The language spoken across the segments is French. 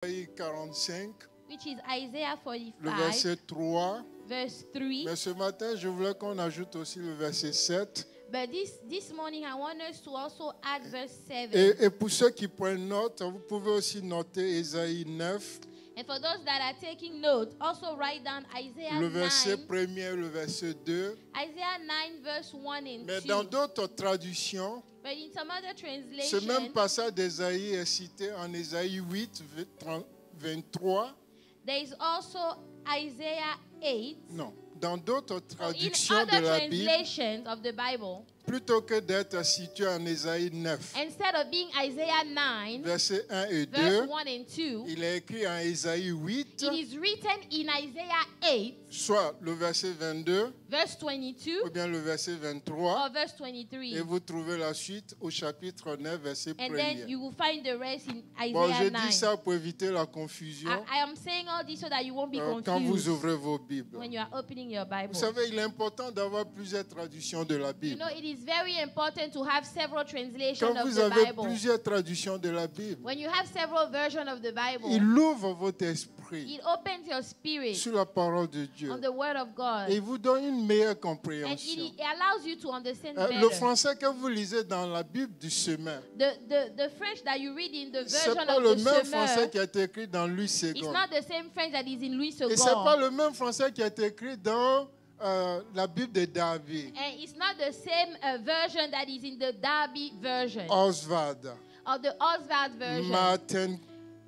Isaïe 45, which is Isaiah le 45, verset 3. verse 3. Mais ce matin, je voulais qu'on ajoute aussi le verset 7. But this morning, I want us to also add verse 7. Et pour ceux qui prennent note, vous pouvez aussi noter Isaïe 9, And for those that are taking note, also write down Isaiah le verset 9, 1er, le verset 2. Isaiah 9, verse 1 and Mais 2. dans d'autres traductions, But in some other ce translation, même passage d'Isaïe est cité en Isaïe 8, 23. there is also Isaiah 8. Non, dans d'autres In traductions de other la Bible, translations of the Bible, plutôt que d'être situé en Isaïe 9, instead of being Isaiah 9, versets 1 et 2, verse 1 and 2, il est écrit en Isaïe 8, it is written in Isaiah 8, soit le verset 22 verse 22, ou bien le verset 23, or verse et 23. vous trouvez la suite au chapitre 9, verset And then 1er. you will find the rest in Bon, je Isaiah dis 9. ça pour éviter la confusion I am saying all this so that you won't be quand vous confused ouvrez vos Bibles. when you are opening your Bible. Vous savez, il est important d'avoir plusieurs traductions de la You Bible. know, it is very important to have several translations Quand of vous the avez Bible. plusieurs traductions de la Bible, When you have several versions of the Bible, il ouvre votre esprit it opens your spirit sur la parole de Dieu on the Word of God. et il vous donne une meilleure And compréhension. it allows you to understand Le better. français que vous lisez dans la Bible du Semeur, The French that you read in the ce version n'est pas of le the même français Semeur, qui a été écrit dans Louis it's II. not the same French that is in Louis Et ce n'est pas II. le même français qui a été écrit dans la Bible de David, And it's not the same version that is in the Darby version, Oswald, or the Oswald version, Martin.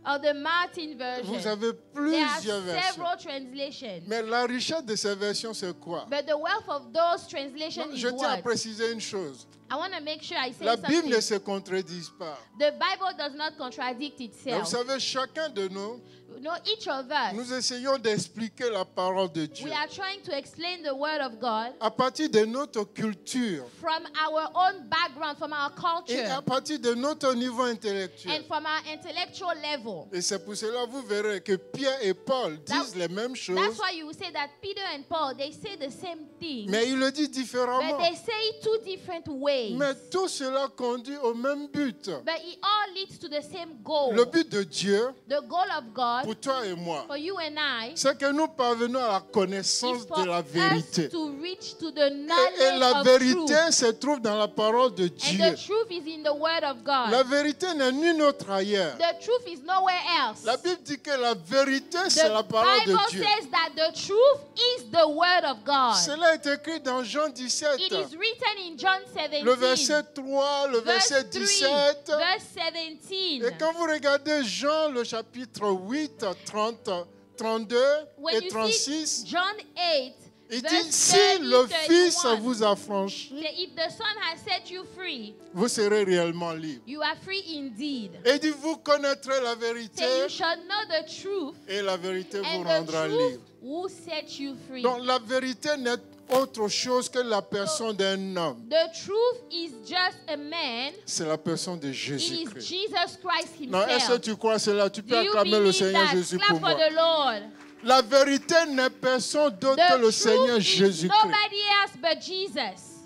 or the Martin version. Vous avez There are plusieurs versions. several translations. Mais la richesse de ces versions, c'est quoi? But the wealth of those translations Non, is je tiens à what? préciser une chose. I want to make sure I say La Bible ne something. se contredit pas. The Bible does not contradict Mais vous itself. savez, chacun de nous, No, each of us, nous essayons d'expliquer la parole de Dieu we are trying to explain the Word of God à partir de notre culture from our own background, from our et à culture, partir de notre niveau intellectuel. and from our intellectual level. Et c'est pour cela vous verrez que Pierre et Paul disent les mêmes That's choses, why you will say that Peter and Paul, they say the same thing, mais ils le disent but différemment. they say it two different ways. Mais tout cela conduit au même but. But it all leads to the same goal. Le but de Dieu, The goal of God pour toi et moi, for you and I c'est que nous parvenons à la is connaissance for de la us vérité. to reach to the Et knowledge la of vérité truth. se trouve dans la parole de And Dieu. the truth is in the Word of God. La vérité n'est nulle autre ailleurs. The truth is nowhere else. La Bible dit que la vérité, c'est la The parole Bible de Dieu. says that the truth is the Word of God. Cela est écrit dans Jean 17, It is written in John 17, le verset 3, le verset verse 3, 17. verse Et 17. quand vous regardez Jean, le chapitre 8, 30, 32 When et you 36, see John 8, il verse dit, si le 30, Fils 31, vous affranchit, if the Son has set you free, vous serez réellement libre. you are free indeed. Et il dit, vous connaîtrez la vérité Say you shall know the truth, et la vérité vous and the rendra truth libre. will set you free. Donc la vérité n'est autre chose que la personne d'un homme. The truth is just a man. C'est la personne de It is Jésus-Christ. Jesus Christ Non, est-ce que himself. tu crois cela? Tu peux Do you acclamer le believe Seigneur that? Jésus Clap pour for moi. the Lord. La vérité n'est personne d'autre The que le Seigneur truth is Jésus-Christ. nobody else but Jesus.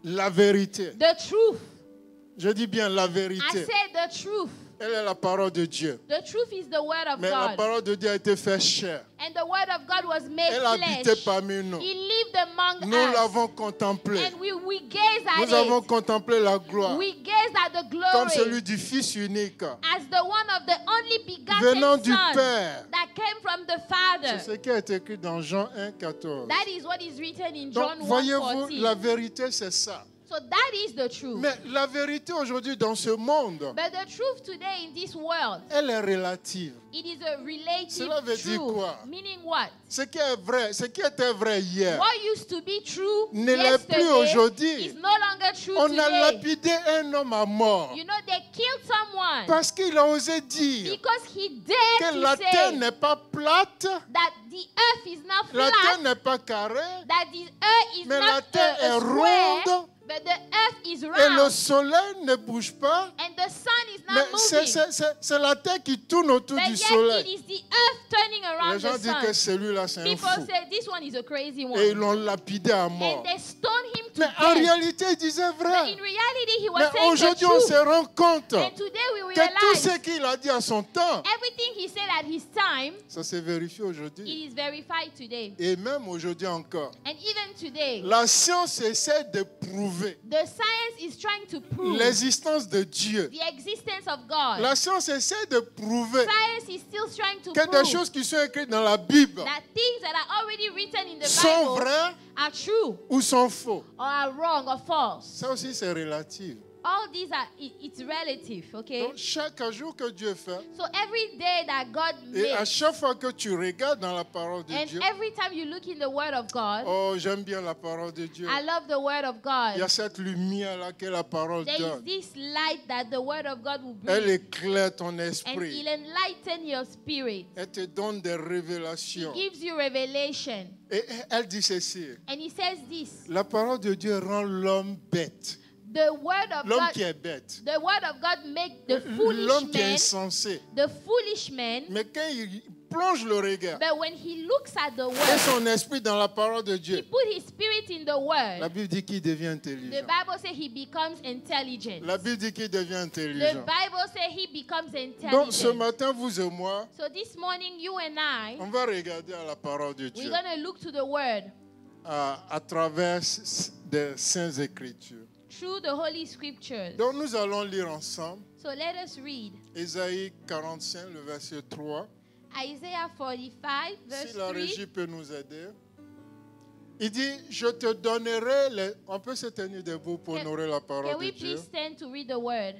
La vérité. The truth. Je dis bien la I vérité. said the truth. Elle est la parole de Dieu. The truth is the word of Mais la God. parole de Dieu a été faite chair. And the word of God was made Elle habitait flesh. parmi nous. He lived among Nous us. l'avons contemplé. And we gaze at Nous avons it. contemplé la gloire We gaze at the comme celui glory du Fils unique as the one of the only venant begotten du Son Père. that came from the C'est Father. ce qui est écrit dans Jean 1, 14. That is what is written in Donc, John voyez-vous, 1:14. la vérité, c'est ça. So that is the truth. Mais la vérité aujourd'hui dans ce monde, But the truth today in this world, elle est relative. it is a relative Cela veut dire truth. quoi? Meaning what? Ce qui est vrai, ce qui était vrai hier, What used to be true ne l'est plus yesterday aujourd'hui. is no longer true On a today. lapidé un homme à mort You know, they killed someone parce qu'il a osé dire because he dared que la to terre say n'est pas plate, that the earth is not la terre flat, n'est pas carrée, that the earth is mais la not terre est a square, ronde But the earth is Et le round soleil ne bouge pas. and the sun is Mais not moving. c'est la terre qui tourne autour But du yet soleil. it is the earth turning Les around gens the disent que sun. celui-là, c'est un People fou. say this one is a crazy one. Et ils l'ont lapidé à mort. And they stoned him to Mais death. en réalité, il disait But vrai. in reality, he was Mais saying the aujourd'hui, on truth. se rend compte And today we que tout realize ce qu'il a dit à son temps, everything he said at his time, ça s'est vérifié aujourd'hui. it is verified today. Et même aujourd'hui encore. And even today, La science essaie de prouver the science is trying to prove l'existence de Dieu. the existence of God. La science essaie de prouver Science is still trying to que des prove choses qui sont écrites dans la Bible that things that are already written in the sont Bible vraies are true ou sont faux. or are wrong or false. Ça aussi, c'est relatif. All these are, it's relative, okay? Donc, chaque jour que Dieu fait, So every day that God et à makes, chaque fois que tu regardes dans la parole de and Dieu, every time you look in the Word of God, oh, j'aime bien la parole de Dieu. I love the Word of Il y a God. cette lumière-là que la parole There is donne. this light that the Word of God will Elle bring, éclaire ton and esprit. it'll enlighten your spirit. Elle te donne des révélations. It gives you revelation. Et elle dit ceci. And he says this, La parole de Dieu rend l'homme bête. the Word of L'homme God, qui est bête. the Word of God make the L'homme foolish qui est man, insensé. the foolish man, Mais quand il plonge le regard but when he looks at the et Word, son esprit dans la parole de he Dieu, put his spirit in the la Word. Bible dit qu'il devient The intelligent. Bible says he becomes intelligent. La Bible dit qu'il devient The intelligent. Bible says he becomes Donc ce intelligent. matin, vous et moi, So this morning, you and I, on va regarder à la parole de we're Dieu going to look to the Word à travers des saintes écritures. through the Holy Scriptures. Donc nous allons lire ensemble So let us read Ésaïe 45, le verset 3. Isaiah 45, verse Si la 3. régie peut nous aider. Il dit, je te donnerai les... On peut se tenir debout pour honorer la parole Can de we Dieu. please stand to read the Word?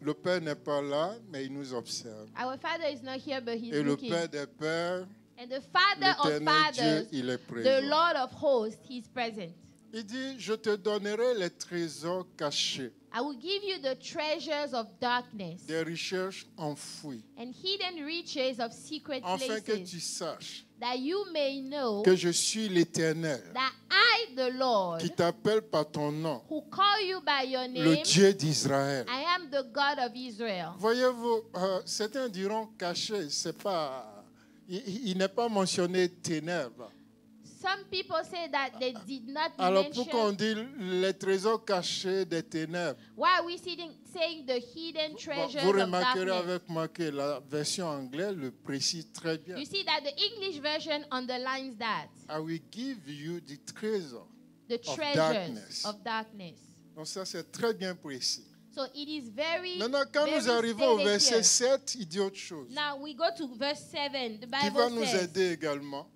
Le Père n'est pas là, mais il nous observe. Our Father is not here, but he's Et le looking. Père des Pères, And the Father of l'éternel Dieu, fathers, il est the présent. Lord of hosts, he's present. Il dit, je te donnerai les trésors cachés, I will give you the treasures of darkness des richesses enfouies, and hidden riches of secret afin que places, tu saches that you may know que je suis l'Éternel, that I, the Lord, qui t'appelle par ton nom, who call you by your le name, Dieu d'Israël. I am the God of Israel. Voyez-vous, certains diront caché, c'est pas, il n'est pas mentionné ténèbres. Some people say that they did not Alors pourquoi on mention. dit les trésors cachés des ténèbres? Why are we saying the hidden treasures Vous of remarquerez darkness? avec moi que la version anglaise le précise très bien. You see that the English version underlines that. I will give you the treasure. The Of treasures darkness. of darkness. Donc ça c'est très bien précis. So it is very, Maintenant quand very nous arrivons au stated verset here. 7, il dit autre chose. Now we go to verse 7. The Qui va Bible nous says, aider également.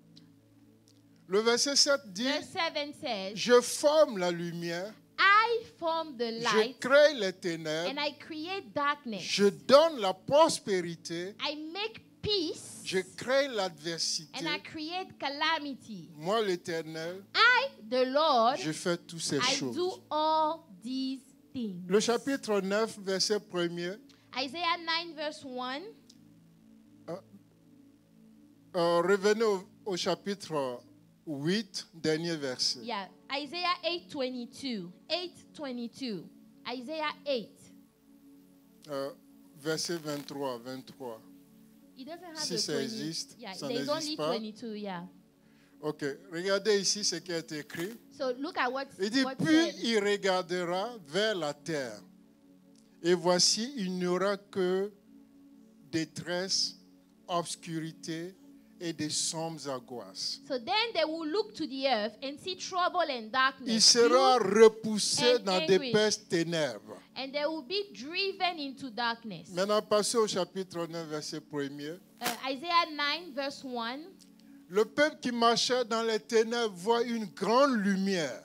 Le verset 7 dit, verse 7 says, je forme la lumière, I form the je light crée les ténèbres, and I create darkness. je donne la prospérité, I make peace je crée l'adversité. and I create calamity. Moi l'Éternel, I, the Lord, je fais toutes ces I choses. do all these things. Le chapitre 9, verset 1er, Isaiah 9 verse 1. revenez au chapitre 8, dernier verset. Yeah, Isaiah 8:22. 8:22. Isaiah 8. Verset 23, 23. It doesn't have Si the ça 20. existe, Yeah, ça there's n'existe only pas. 22, yeah. Ok, regardez ici ce qui a été écrit. So look at what's Il dit, what's puis said. il regardera vers la terre. Et voici, il n'y aura que détresse, obscurité et des sombres angoisses. So then they will look to the earth and see trouble and darkness. Il sera gloom, repoussé and dans anguish. d'épaisses ténèbres. and they will be driven into darkness. Maintenant, passez au chapitre 9, verset 1er. Isaiah 9 verse 1. Le peuple qui marchait dans les ténèbres voit une grande lumière.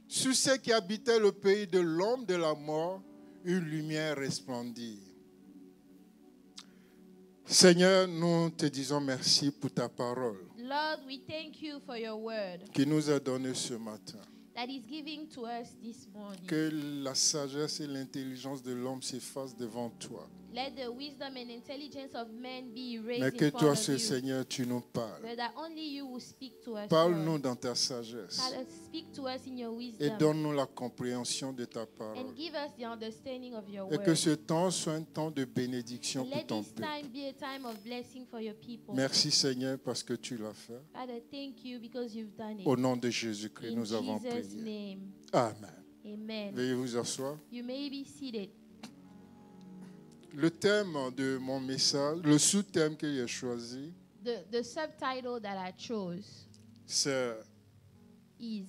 Sur ceux qui habitaient le pays de l'ombre de la mort, une lumière resplendit. Seigneur, nous te disons merci pour ta parole Lord, we thank you for your word qui nous a donné ce matin. that is giving to us this morning. Que la sagesse et l'intelligence de l'homme s'effacent devant toi. Let the wisdom and intelligence of men be mais raised que in toi, front of ce you. Seigneur, tu nous parles. But that only you will speak to us. Parle-nous Lord. dans ta sagesse Father, speak to us in your et wisdom. donne-nous la compréhension de ta parole. And give us the understanding of your Et word. que ce temps soit un temps de bénédiction pour Let ton this peuple. time be a time of blessing for your people. Merci Seigneur parce que tu l'as fait. Father, thank you because you've done it. Au nom de Jésus-Christ, In nous avons Jesus' prié. name, Amen. amen. Veuillez vous asseoir. You may be seated. Le thème de mon message, le sous-thème que j'ai choisi, The subtitle that I chose c'est is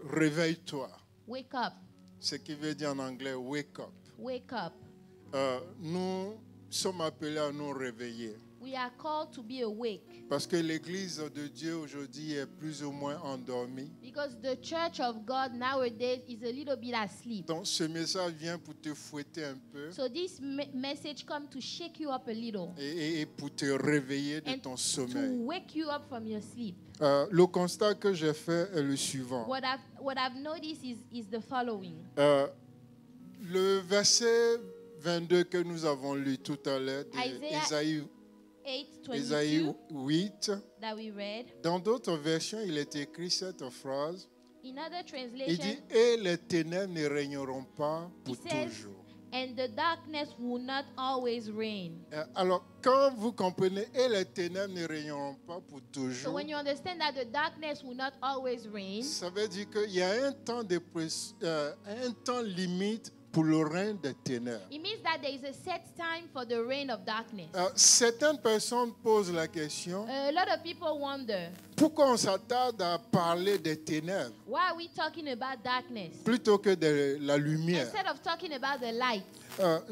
Réveille-toi. Wake Up, Ce qui veut dire en anglais Wake Up. Wake Up. Nous sommes appelés à nous réveiller. We are called to be awake Parce que l'Église de Dieu aujourd'hui est plus ou moins endormie. because the church of God nowadays is a little bit asleep. Donc ce message vient pour te fouetter un peu So this message comes to shake you up a little et pour te réveiller de and ton to sommeil. wake you up from your sleep. Le constat que j'ai fait est le suivant. What I've noticed is the following. Le verset 22 que nous avons lu tout à l'heure, Isaiah Ésaïe 8:22 8, that we read. dans d'autres versions, il est écrit cette phrase. In other Il dit, translation, et les ténèbres ne régneront pas pour it says, toujours. and the darkness will not always reign. Alors, quand vous comprenez, et les ténèbres ne régneront pas pour So toujours, when you understand that the darkness will not always reign, ça veut dire qu'il y a un temps limite pour le règne des ténèbres. it means that there is a set time for the reign of darkness. Certaines personnes posent la question, A lot of people wonder, pourquoi on s'attarde à parler des ténèbres why are we talking about darkness plutôt que de la lumière? instead of talking about the light?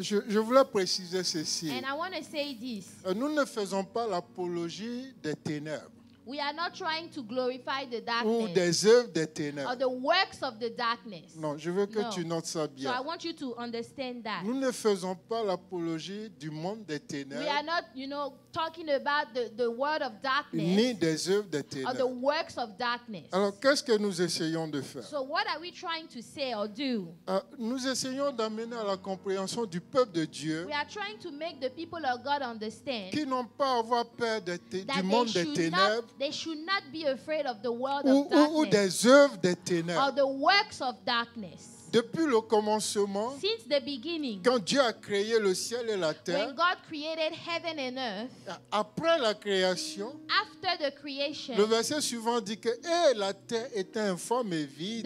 Je voulais préciser ceci. And I want to say this. Nous ne faisons pas l'apologie des ténèbres We are not trying to glorify the ou darkness des œuvres des or ténèbres. the works of the darkness. Non, je veux que No. tu notes ça So I bien. want you to understand that. Nous ne faisons pas l'apologie du monde des We are ténèbres not, talking about the word of ni darkness des œuvres des or the ténèbres. works of darkness. Alors, qu'est-ce que nous essayons de faire? So what are we trying to say or do? Nous essayons d'amener à la compréhension du peuple de Dieu We are trying to make the people of God understand qui n'ont pas à avoir peur du that monde des ténèbres they should not be afraid of the world ou of darkness des œuvres des or ténèbres. the works of darkness. Depuis le commencement, Since the beginning, quand Dieu a créé le ciel et la terre, when God created heaven and earth, après la création, after the creation, le verset suivant dit que la terre était informe et vide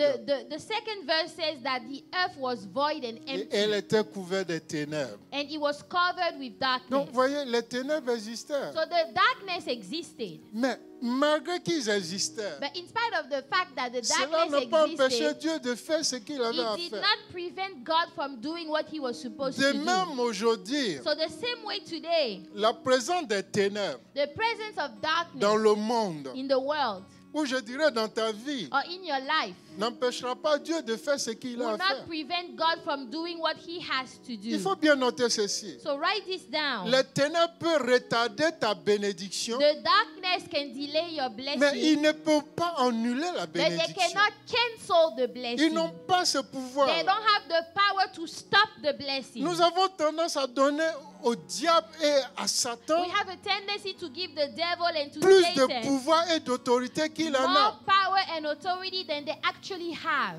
the second verse says that the earth was void and et empty elle était couverte des ténèbres. and it was covered with darkness. Donc, vous voyez, les ténèbres existaient. So the darkness existed. Mais malgré qu'ils existaient, But in spite of the fact that the cela darkness n'a pas empêché existed, Dieu de faire ce qu'il avait à it did faire. not prevent God from doing what he was supposed De to do. même aujourd'hui, So the same way today, la présence des ténèbres the presence of darkness dans le monde, in the world ou je dirais dans ta vie, or in your life n'empêchera pas Dieu de faire ce qu'il a will à not faire. prevent God from doing what he has to Il do. faut bien noter ceci. So write this down. Les ténèbres peuvent retarder ta bénédiction, The darkness can delay your mais blessing, ils ne peuvent pas annuler la but they bénédiction. cannot cancel the Ils blessing. n'ont pas ce pouvoir. They don't have the power to stop the blessing. Nous avons tendance à donner au diable et à Satan We have a tendency to give the devil and to plus de Satan pouvoir et d'autorité qu'il en more a. power and authority than they actually have.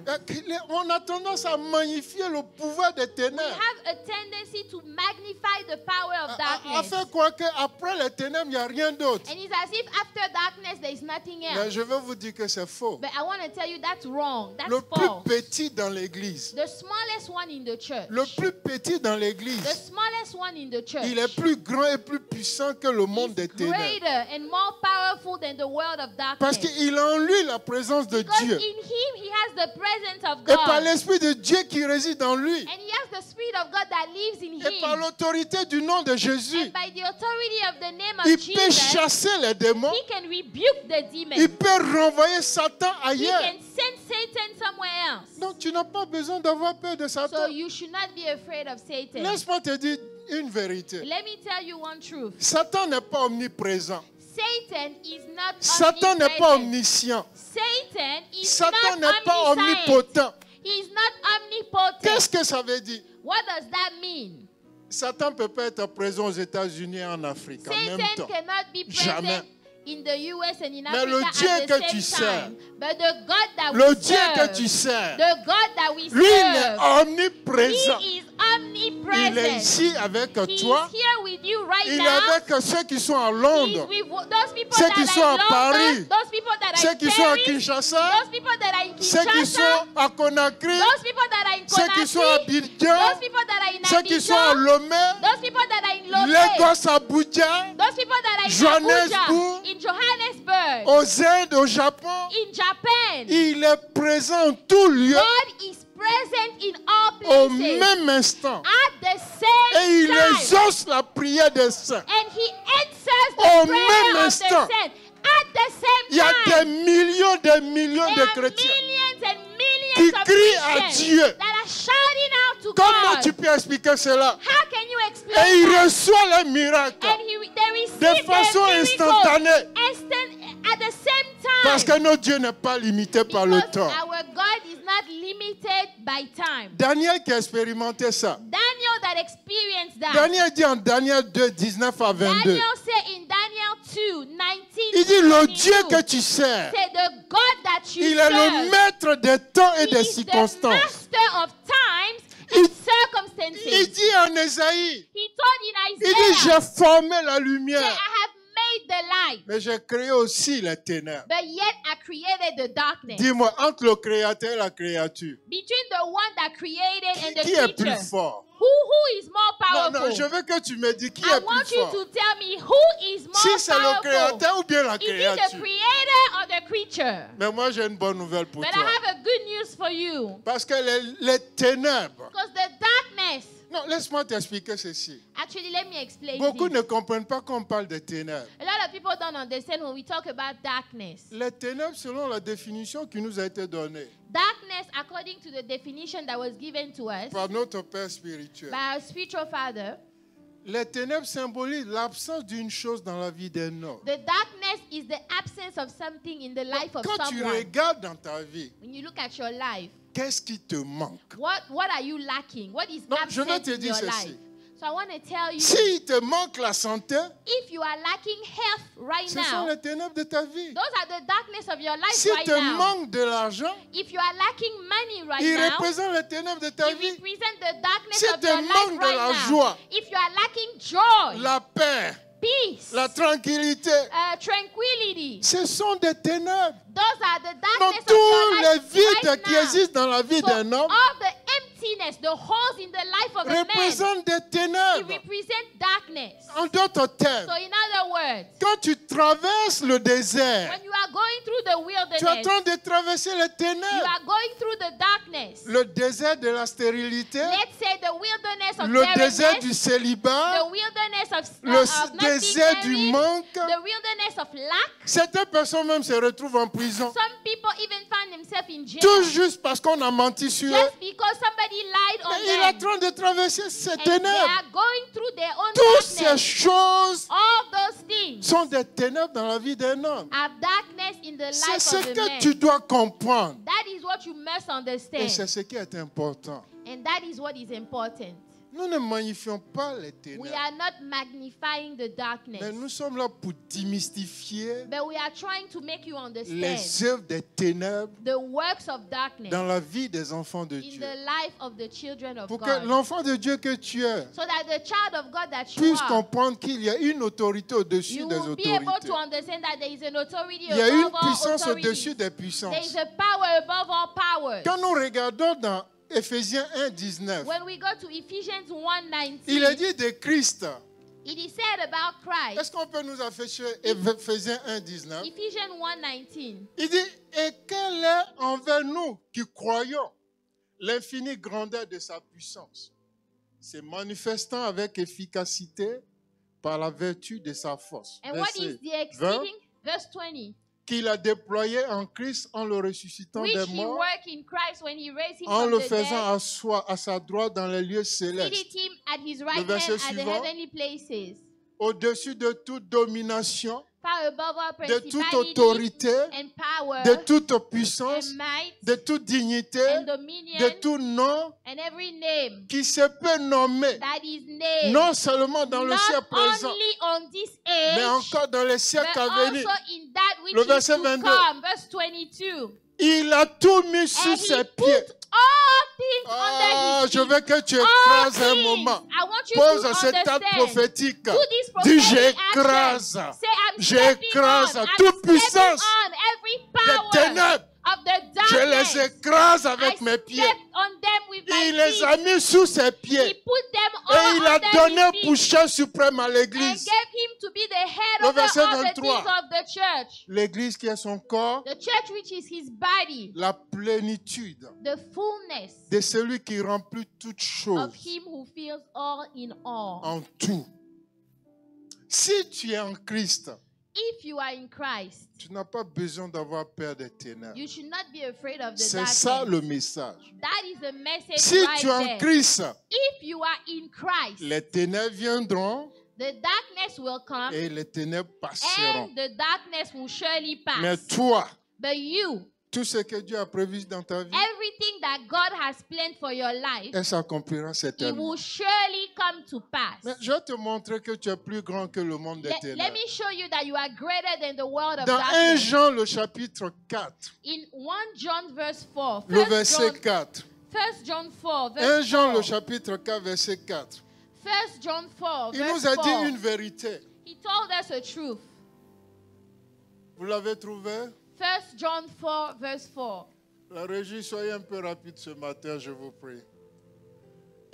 On a tendance à magnifier le pouvoir des We ténèbres. have a tendency to magnify the power of À darkness. faire croire qu'après les ténèbres, il n'y a rien d'autre. And it's as if after darkness there is nothing Mais else. je vais vous dire que c'est faux. But I want to tell you that's wrong. That's Le plus false. petit dans l'église, The smallest one in the church. le plus petit dans The l'église, smallest one in the church. il est plus grand et plus puissant que le monde des is ténèbres. greater and more powerful than the world of Parce darkness. qu'il a en lui la présence de Because Dieu. in him he has the presence of Et par God. l'Esprit de Dieu qui réside en lui. And he has the Spirit of God that lives in Et par him. l'autorité du nom de Jésus, And by the authority of the name of il peut Jesus, chasser les démons. he can rebuke the demons. Il peut renvoyer Satan He ailleurs. can send Satan somewhere else. Donc tu n'as pas besoin d'avoir peur de So Satan. you should not be afraid of Satan. Laisse-moi te dire une vérité. Let me tell you one truth. Satan n'est pas omniprésent. Satan is not Satan n'est pas omnipresent. omniscient. Satan is Satan not n'est pas omniscient. omnipotent. He is not omnipotent. Qu'est-ce que ça veut dire? What does that mean? Satan ne peut pas être présent aux États-Unis et en Afrique en même Satan temps. cannot be Jamais. present in the US and in Mais Africa le Dieu at the que same tu sers, time. But the God that Le we Dieu serve, que tu sers, the God that we lui, il est serve, omniprésent. He is Il est omnipresent. ici avec He toi. is here with you right Il est now. avec ceux qui sont à He is Londres, with those people ceux that qui are sont à in London, Paris, those people that are ceux in qui sont à Paris, Kinshasa, those people that are in ceux qui Kinshasa, sont à Conakry, those people that are in ceux qui sont à Conakry, Abidjan, those people that are in ceux qui sont à Abidjan, Lomé, those people that are in Lomé, Lagos, Abuja, those people that are in Johannesburg, Abuja, in Johannesburg, aux Indes, au Japon. in Japan. Il est présent en tout lieu God is present in all au places même instant. at the Et same il time. exauce la prière des saints. And he answers Au the même prayer of the instant. saints at the same Il y a time. des millions de There are chrétiens. millions and qui millions of crient à Christians Dieu. that are shouting out to Comment God. tu peux expliquer cela? How can you Et explain il that? reçoit les miracles And they receive de façon their miracles instantanée. at the same time. Parce que notre Dieu n'est pas limité par le Because temps. our God is not limited by time. Daniel qui a expérimenté ça. Daniel that experienced that. Daniel dit en Daniel 2, 19 à 22. Daniel said in Daniel 2, 19 Il dit, le 22, Dieu que tu sers, say the God that you il est serve, le maître des temps et he des is the circonstances. master of times Il- and circumstances. Il dit en Ésaïe, He told in il dit, Isaiah, j'ai formé la say, lumière, I have made the light, mais j'ai créé aussi les ténèbres. but yet I created the darkness. Dis-moi, entre le créateur et la créature, Between the one that created and the qui est creature, plus fort? who is more Non, powerful? non, je veux que tu me dises qui I est want plus you fort. to tell me who is more Si c'est le powerful. créateur ou bien la Is it the créature. creator or the creature? Mais moi, j'ai une bonne nouvelle pour But I toi. have a good news for you. Parce que les ténèbres... Because the darkness, Non, laisse-moi t'expliquer ceci. actually, let me explain Beaucoup this. ne comprennent pas qu'on parle de ténèbres. A lot of people don't understand when we talk about darkness. Les ténèbres, selon la définition qui nous a été donnée Darkness, according to the definition that was given to us par notre Père spirituel, by our spiritual father, les ténèbres symbolisent l'absence d'une chose dans la vie d'un homme. the darkness is the absence of something in the life of Quand tu someone. regardes dans ta vie, When you look at your life, qu'est-ce qui te manque? what are you lacking? What is Non, je vais absent te in dire your ceci. life? So I want to tell you, S'il te manque la santé, if you are lacking health right ce sont now, les ténèbres de ta vie. those are the darkness of your life S'il right te now. manque de l'argent, If you are lacking money right il now, représente les ténèbres de ta it vie. represents the darkness Si of te your life manque de right la now. joie, If you are lacking joy, la paix, peace, la tranquillité, tranquility, ce sont des ténèbres. those are the Dans darkness of tous your les life vides right qui now. existent dans la vie So d'un homme all the emptiness, the holes in the life of a man, représentent des it ténèbres. represent darkness. En d'autres termes, So in other words, quand tu traverses le désert, when you are going through the tu es en wilderness, train de traverser les you ténèbres. are going through the darkness. Le désert de la stérilité, Let's say the wilderness of le désert barrenness, du célibat, the wilderness of le not being désert du married, manque. the wilderness of lack. Certaines personnes même se retrouvent en prison. Some people even find themselves in jail Tout juste parce qu'on a menti sur eux. just because somebody lied on Mais il est en them. train de traverser ces And they ténèbres. are going through their own Toutes ces darkness. choses All those things sont des ténèbres dans la vie d'un homme. are darkness in the C'est life ce of a que man. tu dois comprendre. That is what you must Et understand. c'est ce qui est important. And that is what is important. Nous ne magnifions pas les We ténèbres. are not magnifying the darkness, Mais nous sommes là pour démystifier but we are trying to make you understand les œuvres des ténèbres the works of darkness dans la vie des enfants de in Dieu. the life of the children of Pour que God. l'enfant de Dieu que tu es So that the child of God that you puisse are, comprendre qu'il y a une autorité au-dessus you des will be able autorités. to understand that there is an authority Il y a une above all puissance authorities. au-dessus des There puissances. is a power above all powers. Quand nous regardons dans Éphésiens 1, 19, When we go to Ephesians il est 1:19, dit de Christ. it is said about Christ. Est-ce qu'on peut nous afficher Éphésiens 1, 19? Ephesians 1:19. Il dit, et quelle est envers nous qui croyons l'infinie grandeur de sa puissance, se manifestant avec efficacité par la vertu de sa force. And what is Verset the exceeding? Verse 20. qu'il a déployé en Christ en le ressuscitant Which des he morts, worked in Christ when he raised him en from le the faisant dead, à sa droite dans les lieux seated célestes, him at his right hand verset at the suivant. heavenly places, au-dessus de toute domination, far above all de toute principality autorité, and power de toute puissance, and might de toute dignité, and dominion de tout nom and every name qui se peut nommer, that is named non seulement dans le not siècle présent, only on this mais age, encore dans les but siècles à venir. also in that which Le is verset to 22. come. Verse 22. Il a tout mis sous And ses he pieds. put all things Ah, under his je feet. veux que tu All écrases un things. moment. I want you Pose to cet acte understand. prophétique. Do this Dis, prophetic j'écrase. action. Say, I'm stepping J'écrase on. toute I'm stepping puissance on every des power ténèbres. of the Je les darkness. écrase avec I mes pieds. stepped on them with my Il les feet. a mis sous ses He pieds. put them Et all il a under donné his feet pour chef suprême à and l'église. gave him to be the head Le over verset all the 23. things of the church. L'église qui est son corps, The church which is his body, la plénitude the fullness de celui qui remplit toutes of choses him who fills all in all. en tout. Si tu es en Christ, If you are in Christ, tu n'as pas besoin d'avoir peur des ténèbres. you should not be afraid of the C'est ça darkness. le message. That is the message Si right tu es en there. Christ, If you are in Christ, les ténèbres viendront the darkness will come et les ténèbres passeront. and the darkness will surely pass. Mais toi, But you, tout ce que Dieu a prévu dans ta vie, everything that God has planned for your life, elle s'accomplira it certainement. will surely come to pass. Mais je vais te montrer que tu es plus grand que le monde des Let ténèbres. me show you that you are greater than the world of Dans 1 darkness. Jean, le chapitre 4, In 1 John verse 4. le verset 4. 1 John 4 1 verse Jean, 4. le chapitre 4, verset 4. 1 John 4 Il verse nous a 4. dit une vérité. He told us a truth. Vous l'avez trouvé? 1 John 4 verse 4. La régie, soyez un peu rapide ce matin, je vous prie.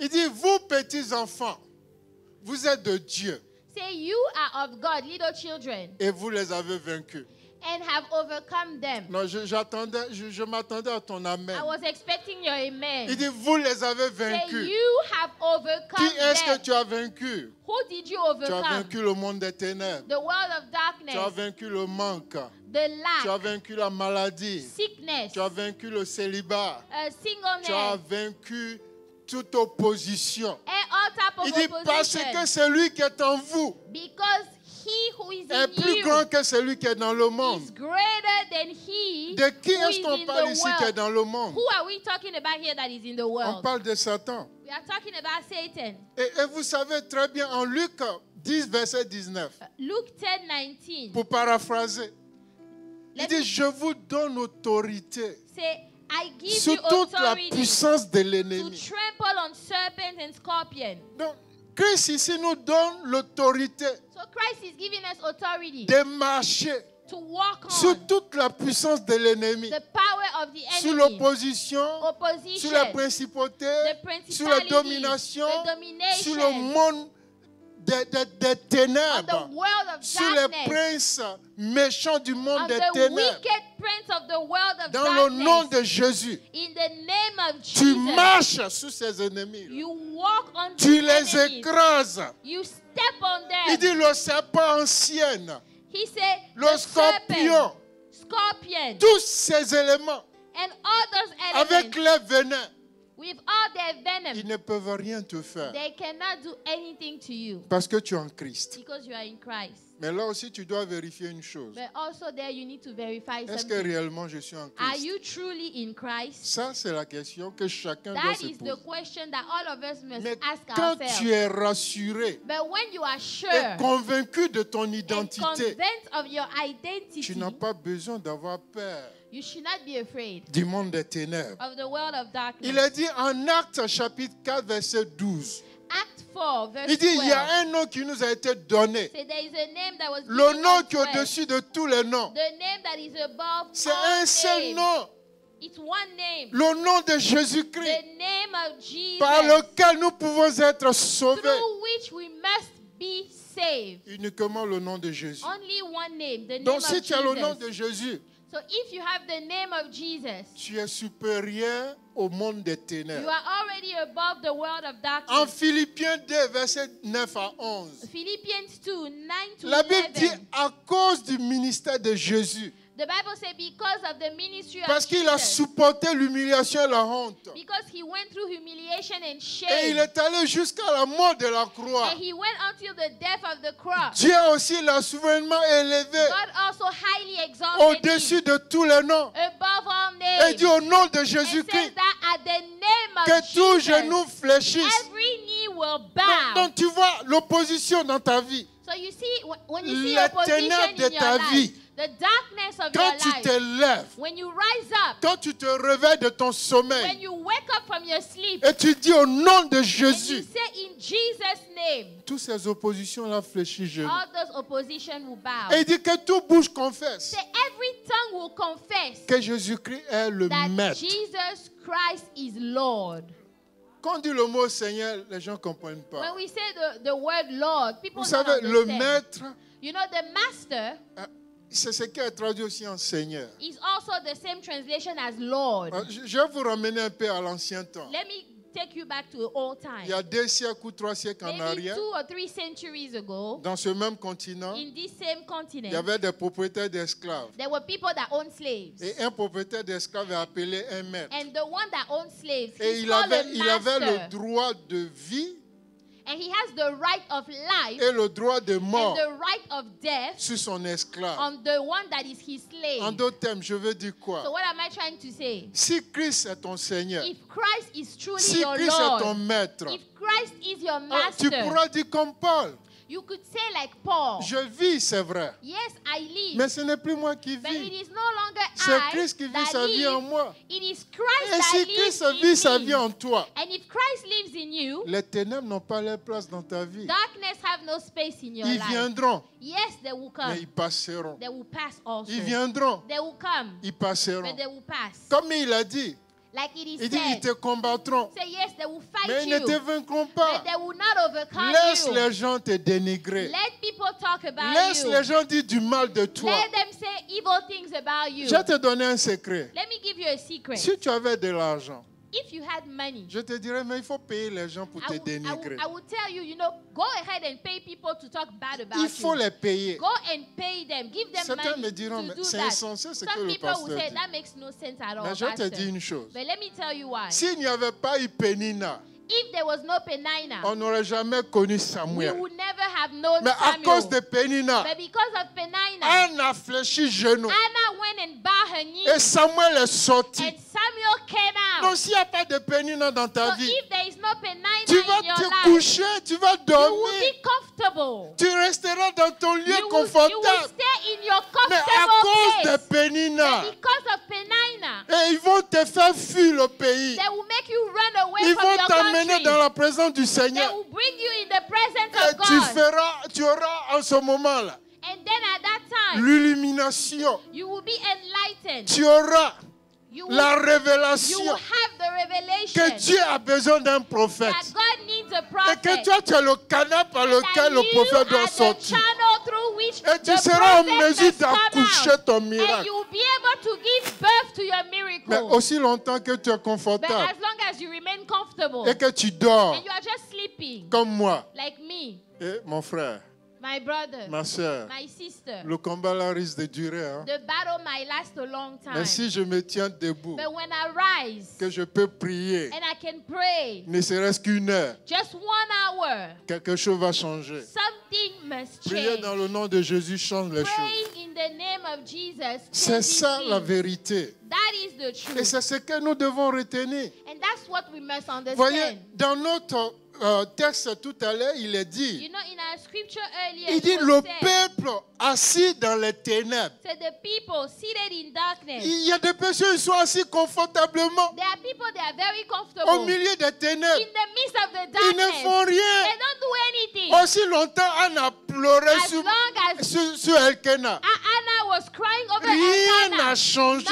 Il dit, vous petits enfants, vous êtes de Dieu Say you are of God, little children, et vous les avez vaincus. and have overcome them. Non, je m'attendais à ton amen. I was expecting your amen. Il dit, vous les avez Say vaincus. you have Qui overcome est-ce que them. tu as vaincu? Who did you Tu as overcome? vaincu le monde des ténèbres. The world of Tu as darkness, vaincu le manque. the Tu as lack, vaincu la maladie. sickness, Tu as vaincu le célibat. Tu as singleness, vaincu toute opposition. and all type of Il dit parce que opposition. celui qui est en vous Because he who is est in plus you grand que celui qui est dans le monde. is greater than he De qui who est-ce is qu'on in parle the ici qui est world. dans le monde? Who are we talking about here that is in the On world? parle de Satan. We are talking about Satan. Et vous savez très bien en Luc 10, verset 19, Luke 10:19. pour paraphraser, il Let dit, me je vous donne autorité say, I give sur you toute la authority puissance de to l'ennemi. trample on serpents and scorpions. Donc, Christ ici nous donne l'autorité So Christ is giving us authority de marcher to walk sur on toute la puissance de l'ennemi, the power of the sur enemy, l'opposition, opposition, sur la principauté, the sur la principality, domination, the domination sur le monde des of ténèbres, the world of sur les darkness, princes méchants du monde of des the ténèbres. wicked prince of the world of Dans le nom darkness. de Jésus, In the name of tu Jesus, marches sur ces ennemis. you walk on Tu these les enemies. écrases. You step on Il them. dit le serpent ancien, He said, le the scorpion, serpent, scorpion, tous ces éléments and all those avec elements, les venins, with all their ils venom, ne peuvent rien te faire they cannot do anything to you parce que tu es en Christ. because you are in Christ. Mais là aussi, tu dois vérifier une chose. But also there you need to verify Est-ce que something. réellement je suis en Are Christ? you truly in Christ? Ça, c'est la question que chacun doit That se is the poser. question that all of us must Mais ask quand ourselves. tu es rassuré But when you are et sure convaincu de ton and identité, convinced of your identity, tu n'as pas besoin d'avoir peur you should not be afraid du monde des ténèbres. of the world of darkness. Il est dit en Actes chapitre 4, verset 12. Act 4, verse Il dit, il y a 12. un nom qui nous a été donné. Say there is a name that was Le given nom unto qui est us. au-dessus de tous les noms. The name that is above C'est all un seul names. nom. It's one name. Le nom de Jésus-Christ. The name of Jesus. Par lequel nous pouvons être sauvés. Through which we must be saved. Uniquement le nom de Jésus. Only one name, the name Donc of si tu as le nom Jesus. de Jésus, So if you have the name of Jesus, tu es supérieur au monde des you ténèbres. are already above the world of En darkness. Philippiens 2, versets 9 à 11. Philippians 2, 9 to La Bible dit, 11. à cause du ministère de Jésus, The The Bible says because of the ministry Parce of qu'il a Jesus, supporté l'humiliation et la honte. because he went through humiliation and Et il shame, est allé jusqu'à la mort de la croix. and he went until the death of the cross. Dieu aussi l'a souverainement élevé God also highly exalted au-dessus him de tous les noms. above all Et names. dit au nom de And says Jésus-Christ that at the name of que tout Jesus, genou fléchisse. every knee will Donc, bow. donc tu vois l'opposition dans ta vie. So you see, when you see Les opposition ténèbres de in your ta life, vie. the darkness of Quand your tu life, te lèves, when you rise up, quand tu te réveilles de ton when sommeil you wake up from your sleep, et tu dis au nom de and you Jésus, say in Jesus' name, toutes ces oppositions-là fléchissent genou. all those opposition will bow. Et il dit que toute bouche confesse Say every tongue will confess que Jésus-Christ est le that Maître. Jesus Christ is Lord. Quand on dit le mot Seigneur, les gens ne comprennent pas. When we say the word Lord, people Vous don't savez, le understand. Maître, You know, the master c'est ce qui est traduit aussi en Seigneur. is also the same translation as Lord. Je vais vous ramener un peu à l'ancien temps. Let me take you back to the old Il y time. a 2 siècles ou 3 siècles en Maybe arrière, 2 or 3 centuries ago, dans ce même continent, in this same il y continent, avait des propriétaires d'esclaves. there were people that owned slaves. Et un propriétaire d'esclaves est appelé un maître. And the one that owned slaves, Et he's il called avait, a il avait le master. droit de vie And he has the right of life et le droit de and mort the right of death sur son esclave. on the one that is his En slave. d'autres termes, je veux dire So quoi? what am I trying to say? Si Christ est ton Seigneur, If Christ is truly si your Christ est ton Lord, maître, if Christ is your tu master, pourras dire comme Paul, you could say like Paul, je vis, c'est vrai, yes, I live, mais ce n'est plus moi qui but it vis, is no longer c'est I Christ qui vit that sa vie en live, moi. it is Christ Et that si lives Christ in vit sa vie me. en toi, And if Christ lives in you, les ténèbres n'ont pas leur place dans ta vie. darkness have no space in your Ils life. viendront, Yes, they will mais come. ils passeront. They will pass also. Ils viendront, They will come, ils passeront. but they will pass. Comme il a dit, Like it is il dit, ils said, te combattront, say yes, they will mais fight ils ne te you, vaincront but pas. they will not overcome Laisse you. les gens te dénigrer. Let people talk about Laisse you. les gens dire du mal de toi. Let them say evil things about you. Je vais te donner un secret. Let me give you a secret. Si tu avais de l'argent, If you had money, je te dirais, mais il faut payer les gens pour te dénigrer. I would tell you, go ahead and pay people to talk bad about Il faut you. les payer. Go and pay them. Give them Certains money me diront, to mais do c'est that. insensé ce que Some le people will pasteur say dit. that makes no sense at all, Mais je te pastor. dis une chose. But let me tell you why. S'il n'y avait pas eu Pénina, If there was no Penina, on n'aurait jamais connu we Samuel. would never have known Mais à Samuel. cause de Pénina, But because of Penina, Anne a fléchi genou. Anna went and bowed her knee, Et Samuel est sorti. and Samuel came out. Donc s'il n'y a pas de Pénina dans ta So vie, if there is no Penina tu in vas your te life, coucher, tu vas you will dormir. be comfortable. Tu resteras dans ton lieu You will confortable. stay in your Mais à comfortable cause de place. Pénina, But because of Penina, et ils vont te faire fuir le pays. they will make you run away Ils from vont your t'emmener country. dans la présence du They Seigneur. will bring you in the presence Et of God. tu auras en ce moment-là And then at that time, l'illumination. you will be enlightened. Tu auras You will, la you révélation will have the que revelation Dieu a besoin d'un prophète. that God needs a Et prophet. que toi, tu es le canal par That lequel le you prophète doit are the sortir. channel through which Et tu the seras en prophet mesure must come d'accoucher out. ton And miracle. you will be able to give birth to your Mais miracle. aussi longtemps que tu es But confortable as long as you remain comfortable et que tu dors and you are just sleeping comme moi like me, et mon frère, my brother, ma soeur, my sister, le combat là risque de durer. Hein? the battle might last a long time. Mais si je me tiens debout, But when I rise que je peux prier, and I can pray ne serait-ce qu'une heure, just 1 hour, quelque chose va changer. something must Prier change. dans le nom de Jésus change les choses. Praying in the name of Jesus C'est changes ça things. la vérité. That is the Et truth. c'est ce que nous devons retenir. And that's what we must understand. Voyez, dans notre texte tout à l'heure, il est dit, You know, in our scripture earlier, il it dit was le said, peuple assis dans les ténèbres. said the people seated in darkness. Il y a des personnes qui sont assis confortablement There are people that are very au comfortable milieu des in ténèbres. the midst of the Ils ne darkness. font They rien. don't do anything. Aussi longtemps, Anne a pleuré As long as sur Elkena. Anna was crying over Rien Elkanah, n'a changé.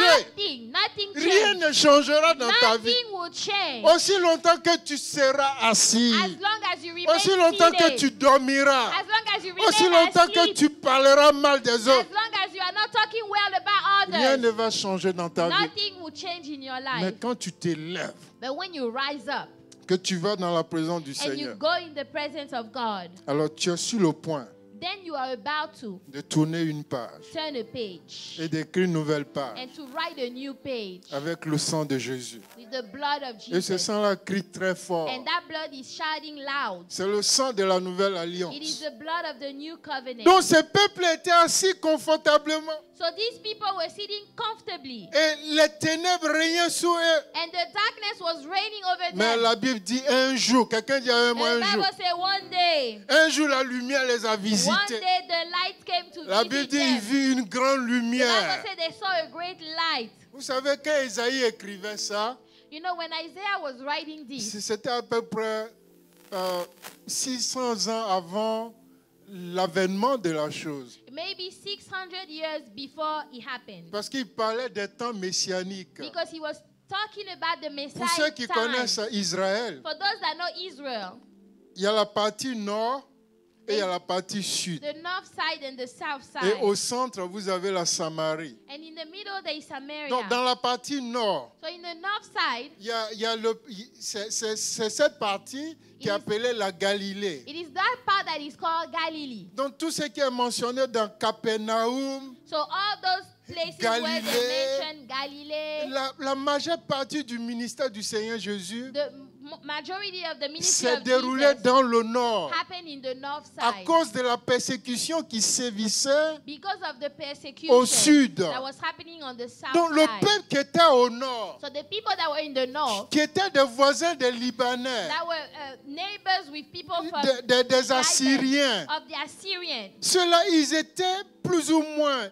nothing Rien changed. ne changera dans ta vie. Nothing will change. Aussi longtemps que tu seras assis. As long as you remain Aussi longtemps que seated. tu dormiras. As long as you Aussi remain longtemps que asleep. tu parleras mal des As autres. long as you are not talking well about Rien others. ne va changer dans ta vie. Nothing will change in your Mais life. quand tu t'élèves, But when you rise up que tu vas dans la présence du and you Seigneur, go in the presence of God, alors tu es sur le point then you are about to de tourner une page turn a page et d'écrire une nouvelle page and to write a new page avec le sang de Jésus. with the blood of Et ce Jesus. sang-là crie très fort. And that blood is shouting loud. C'est le sang de la nouvelle It is alliance. the blood of the new covenant. Donc ce peuple était assis confortablement So these people were sitting comfortably, et les ténèbres régnaient sur eux. and the darkness was raining over Mais them. la Bible dit un jour, quelqu'un dit avec moi The un jour. Bible says one day, Un jour la lumière les a one visités. day the light came to La Bible visit dit il them. vit une grande The Bible lumière. said they saw a great light. Vous savez quand Isaïe écrivait ça, You know, when Isaiah was writing this, c'était à peu près 600 ans avant l'avènement de la chose. maybe 600 years before it happened, Parce qu'il parlait des temps messianiques. because he was talking about the Pour ceux Messiah qui time. connaissent Israël, For those that know Israel, il y a la partie nord et il y a la partie sud. the north side and the south Et side. au centre, vous avez la Samarie. And in the middle, there is Samaria. Donc, dans la partie nord, So in the north side, c'est cette partie qui est appelée la Galilée. it is that part that is called Galilee. Donc, tout ce qui est mentionné dans Capernaum, So all those places where Galilee, they mention Galilee, la majeure partie du ministère du Seigneur Jésus the majority of the ministry s'est of déroulée Jesus dans le nord happened in the north à side cause de la persécution qui sévissait because of the persecution au sud. that was happening on the south Donc, le side. peuple qui était au nord, So the people that were in the north, qui étaient des voisins des Libanais, that were neighbors with people from des Assyriens, of the Assyrians, ceux-là, ils étaient plus ou moins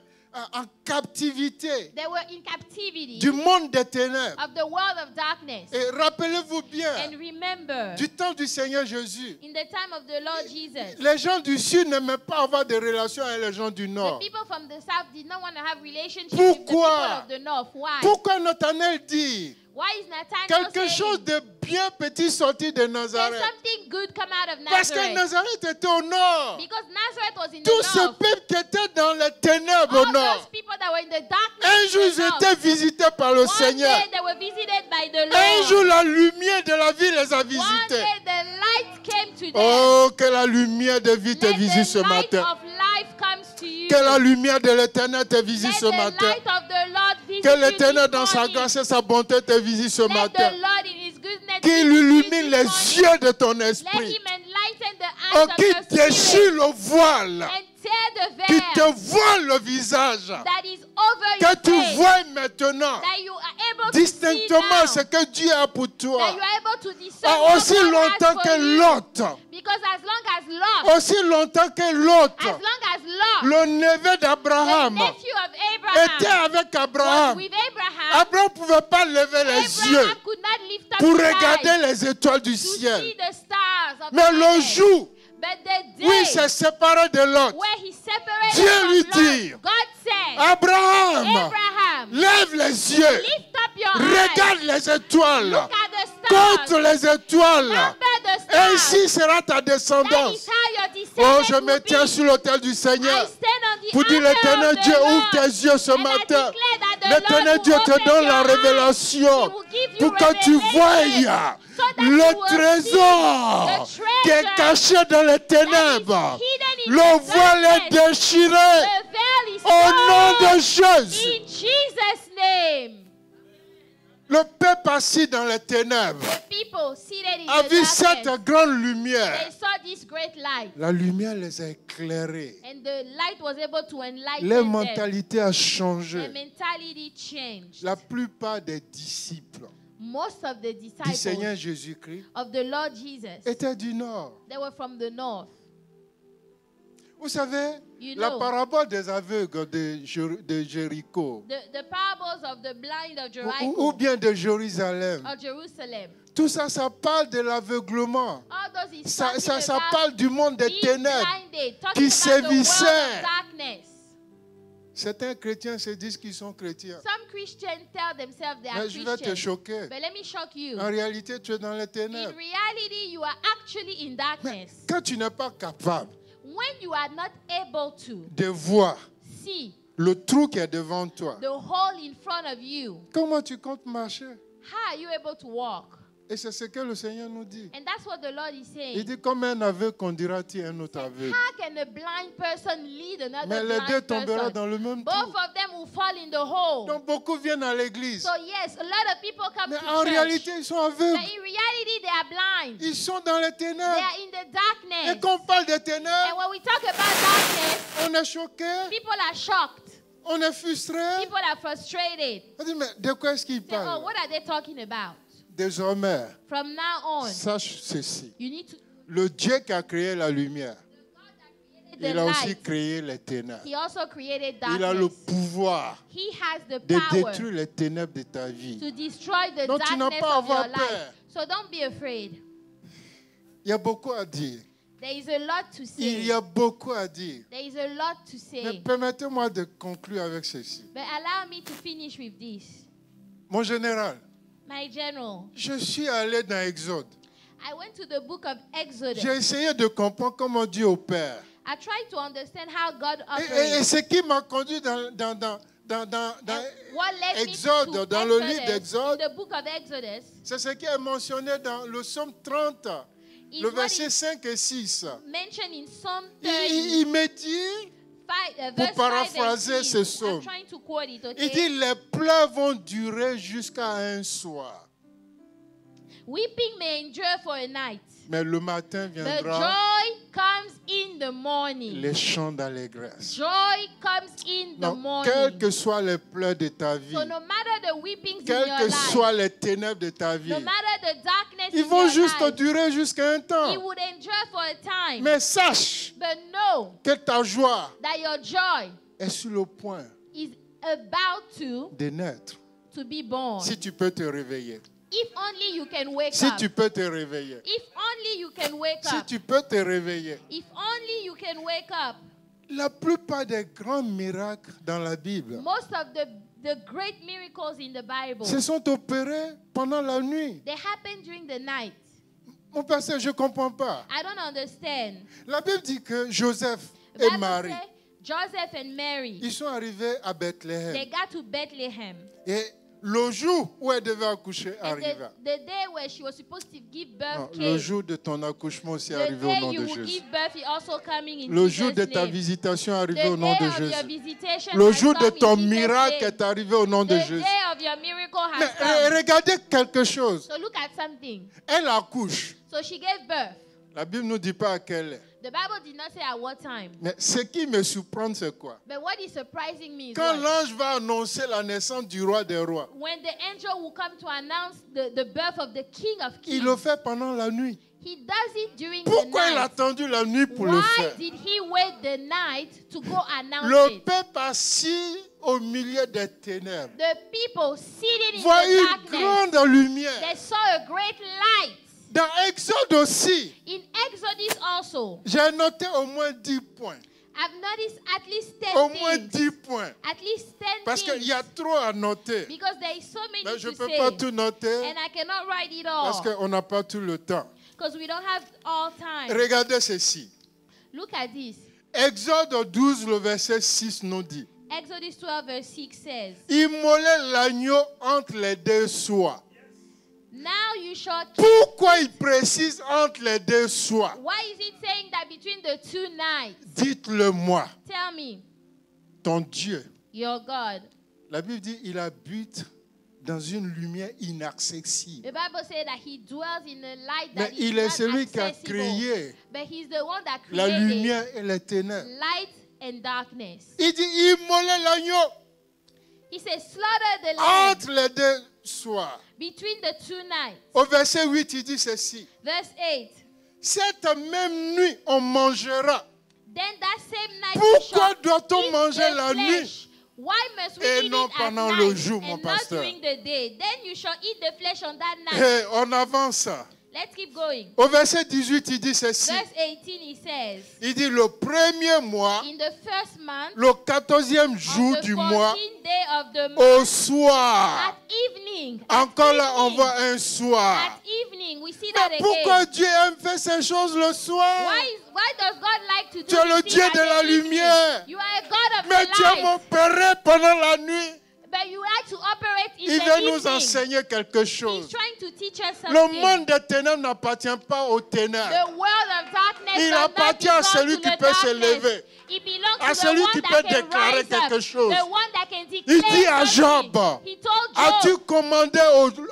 en captivité they were in captivity du monde des ténèbres. of the world of darkness. Et rappelez-vous bien, And remember, du temps du Seigneur Jésus, in the time of the Lord Jesus, les gens du sud n'aimaient pas avoir des relations avec les gens du the nord. people from the south did not want to have relationships with the people Pourquoi? of the north. Why? Pourquoi Nathanaël dit Why is Nathanael quelque saying chose de bien petit sorti de there's Nazareth? something good come out of Parce que Nazareth? Nazareth était au nord. Because Nazareth was in Tout the ce north. peuple qui était dans les ténèbres au All nord, those people that were in the darkness un jour in ils the north, étaient visités par le one Seigneur. day they were visited by the Un Lord. jour la lumière de la vie les a One visités. day the light came to them. Oh, que la lumière de vie te Let visite the ce light matin. of life comes to you. Que la lumière de l'éternel te visite Let ce the matin. light of the Lord visit Que you l'éternel this dans sa morning. grâce et sa bonté te visite ce Let matin. the Lord in His goodness Qu'il visit you illumine this les morning. yeux de ton Let esprit. Him enlighten the Oh, eyes of qu'il your déchire spirit le voile. and tear the Qu'il veil te voile le visage. that is over Que your tu face, vois maintenant that you are able to see distinctement now, ce que Dieu a pour that toi. you are able to discern Ah, what aussi God has longtemps for que you. Lot, Because as long as Lot, aussi longtemps que Lot, as long as Lot, le neveu the d'Abraham, nephew of était Abraham, avec was Abraham, with Abraham, Abraham ne pouvait pas lever les yeux Abraham could not lift up pour his eyes regarder les étoiles du to ciel. see the stars of Mais the le heaven. jour But the où il day s'est séparé de Lot, where he separated Dieu from lui Lot, dit, God said, Abraham, Abraham, lève les yeux, lift up your eyes, regarde les étoiles, look at the stars, compte les étoiles, number the stars. ainsi sera ta That is descendance. how your Oh, descendants je will me tiens be. sur l'autel du I Seigneur stand on the pour dire altar l'éternel of the Dieu, Lord, ouvre tes yeux ce and I matin. declare that the L'éternel Lord Dieu will te open donne la your eyes. révélation He will give you pour que tu revelation voies so that you le will trésor see qui est the caché dans les ténèbres. that is hidden in Le the voile est darkness. déchiré The veil is au nom de torn Jésus. in Jesus' name. Le peuple assis dans les ténèbres The people seated in a the vu cette darkness, grande they lumière. saw this great light, La lumière les a éclairés. and the light was able to enlighten Leur them. mentalité a Their changé. mentality changed. La plupart des disciples Most of the du disciples Seigneur Jésus-Christ of the Lord Jesus, étaient du Nord. they were from the north. Vous savez, You la know. parabole des aveugles de Jéricho The parables of the blind of ou Jericho bien de Jérusalem, or Jerusalem. tout ça, ça parle de l'aveuglement. All those is Ça talking about parle du monde des being ténèbres. blinded, talking qui about the world sévissait. of darkness. Certains chrétiens se disent qu'ils sont chrétiens. Some Christians tell themselves they are Mais je vais te Christians. choquer. But let me shock you. En réalité, tu es dans les In ténèbres. reality, you are actually in Mais darkness. quand tu n'es pas capable When you are not able to de voir see le trou qui est devant toi, the hole in front of you, comment tu comptes marcher? how are you able to walk? Et c'est ce que le Seigneur nous dit. And that's what the Lord is Il saying. dit, comme un aveugle conduira-t-il un autre aveugle? How can a blind person lead another Mais les deux blind tomberont person? dans le même Both trou. of them will fall in the hole. Donc beaucoup viennent à l'église. So yes, a lot of people come Mais to en church. réalité, ils sont But aveugles. in reality, they are blind. Ils sont dans les They ténèbres. are in the darkness. Et quand on parle des And ténèbres, when we talk about darkness, on est choqué, people are shocked. on est frustré. People are frustrated. On dit, mais de quoi est-ce qu'ils Say, oh, parlent? what are they talking about? Désormais, From now on, sache ceci. you need to. Le Dieu qui a créé la lumière, The il a aussi light. créé les ténèbres. He also created Il a le darkness. pouvoir He has the de power détruire les ténèbres de ta vie. to destroy the Donc, tu n'as darkness pas à of your avoir life. peur. So don't be afraid. Il y a beaucoup à dire. There is a lot to Il y say. a beaucoup à dire. There is a lot to Mais say. permettez-moi de conclure avec ceci. But allow me to finish with this. Mon général, My general, je suis allé dans Exode. I went to the book of Exodus. J'ai essayé de comprendre comment Dieu opère. I tried to understand how God Et operates. ce qui m'a conduit dans And what led Exode, me to dans le livre Exodus, d'Exode, in the book of Exodus, c'est ce qui est mentionné dans le psaume 30, is le what verset is 5 et 6. mentioned in Psalm 30, Il me dit, verse 5 and paraphraser 6. ce psaume, I'm trying to quote it, il okay? dit, les pleurs vont durer jusqu'à un soir. Weeping may endure for a night, Mais le matin but viendra joy comes in the morning. les chants d'allégresse. Joy comes in the Donc, morning. quels que soient les pleurs de ta vie, So no matter the weepings in quelles your que life, soient les ténèbres de ta vie, no matter the darkness ils in vont your juste life, durer jusqu'à un it temps. would endure for a time. Mais sache But know que ta joie that your joy est sur le point is about de naître. to be born. Si tu peux te réveiller. If only you can wake Si up. tu peux te réveiller. If only you can wake Si up. tu peux te réveiller. If only you can wake up. La plupart des grands miracles dans la Bible Most of the great miracles in the Bible, se sont opérés pendant la nuit. they happen during the night. Mon pasteur, je ne comprends pas. I don't understand. La Bible dit que Joseph The et Bible Marie, says Joseph and Mary, ils sont arrivés à they Bethléem. got to Bethlehem. Et le jour où elle devait accoucher And arriva. the day where she was supposed to give birth Non, came. le jour de ton accouchement aussi The arrivé au day nom you de will Jésus. give birth is also coming in Le Jesus' jour de ta name. visitation arrivé The au nom day de of your Jésus. visitation Le has jour de come in ton Jesus' miracle name. est arrivé au nom de The Jésus. day of your miracle has Mais come. regardez quelque chose. So look at something. Elle accouche. So she gave birth. La Bible ne nous dit pas à quelle heure. The Bible did not say at what time. Mais ce qui me surprend, c'est quoi? But what is surprising me is Quand what? l'ange va annoncer la naissance du roi des rois, When the angel will come to announce the birth of the King of il le Kings, fait pendant la nuit. he does it during Pourquoi the il a night. attendu la nuit pour le Why faire? did he wait the night to go announce Le it? peuple assis au milieu des ténèbres The people sitting in voit the une darkness, grande lumière. they saw a great light. Dans Exode aussi, In Exodus also, j'ai noté au moins 10 points. I've noticed at least 10 Au moins things. 10 points. At least 10 Parce qu'il things. y a trop à noter. Because there is so many Mais je to ne peux say. pas tout noter And I cannot write it parce all. qu'on n'a pas tout le temps. Because we don't have all time. Regardez ceci. Look at this. Exode 12, le verset 6 nous dit. Exodus 12 verse 6 says, Immolez l'agneau entre les deux soies. now you shall keep. Pourquoi il précise entre les deux soies? Why is it saying that between the two nights? Dites-le moi. Tell me, Ton Dieu. your God. La Bible dit il habite dans une lumière inaccessible. The Bible says that he dwells in a light Mais that is il est not celui qui a accessible. créé But he's the one that la created lumière et les ténèbres. light and darkness. Il dit immolez l'agneau He says, slaughter the lamb entre les deux soirs. between the two nights. Au verset 8, il dit ceci. Verse 8. Cette même nuit, on mangera. Then that same night Pourquoi you shall doit-on eat manger the la flesh. nuit Why must we et eat non it at pendant night le jour, mon and not pasteur? during the day? Then you shall eat the flesh on that night. Et on avance. Let's keep going. Au verset 18, il dit ceci. Verse 18 he says, Il dit le premier mois, in the first month, le 14e on jour the du 14th mois, day of the month, au soir. at evening, at Encore là, on evening, voit un soir. at evening, we see that Mais again. pourquoi Dieu aime faire ces choses le soir? Why does God like to do Tu es le these Dieu things de at la the evening? lumière. You are a God of Mais the tu es light. mon père pendant la nuit. But but you like to operate in Il the veut nous evening. enseigner quelque He's chose. trying to teach us Le something. monde des ténèbres n'appartient pas aux ténèbres. The world of darkness Il does not appartient à belong celui to qui the peut se darkness. lever, It belongs à to the celui one qui that peut can déclarer rise quelque up, chose. the one that can Il declare dit à something. Job, He told as-tu Job, commandé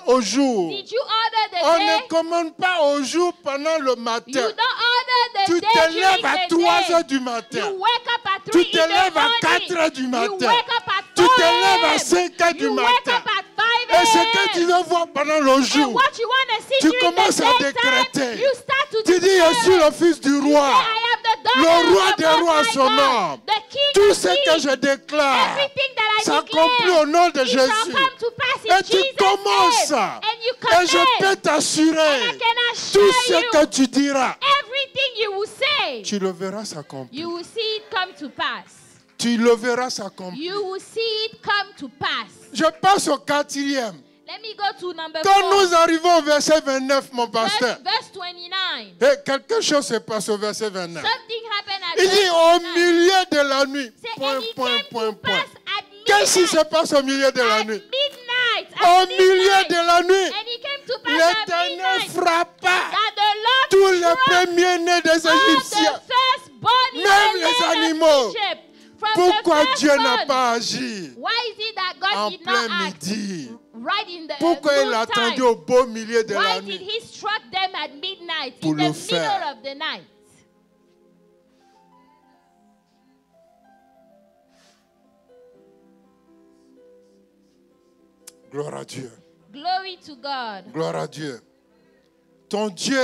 au jour? did you order the On day? ne commande pas au jour pendant le You matin. don't order the Tu day te during lèves à the 3 day. heures du matin. You wake up at 3 Tu in te the lèves à morning. 4 heures du You matin. wake up at Tu 4 te lèves à a.m. 5 heures du You wake matin. up at 5 Et ce a.m. que tu veux voir pendant le And jour, what you want to see tu during commences the à daytime, décréter. you start to Tu dis, declare je suis it. le fils du You say, roi. I am the daughter Le roi of des the Most rois, High son God, nom. the King Tout of ce que Kings. je déclare Everything that I s'accomplit declare, au nom de it shall Jésus. come to pass in Et tu Jesus' commences. name. And you Et je peux command. t'assurer, And I can tout assure ce you, que tu diras, everything you will say, tu le verras s'accomplir. you will see it come to pass. Tu le verras s'accomplir. You will see it come to pass. Je passe au 4e. Let me go to number Quand 4. nous arrivons au verset 29, mon pasteur, Verse 29. et quelque chose se passe au verset 29. Something happened at Il dit verse au 29. milieu de la nuit. Say, Point, and it point, came point, to point. pass at Qu'est-ce qui se midnight. passe au milieu de la At nuit? midnight. Au At milieu midnight. de la nuit, And it came to pass at l'Éternel midnight frappa that the Lord tous les struck premiers-nés des all the Égyptiens. firstborn in Même the les land animaux. of Egypt. From Pourquoi the Dieu n'a firstborn. pas agi Why is it that God en did not plein act midi? right in the Pourquoi il a noontime? attendu au beau milieu de Why la did nuit? he struck them at midnight, Pour in the le middle faire. of the night? Gloire à Dieu. Glory to God. Gloire à Dieu. Ton Dieu,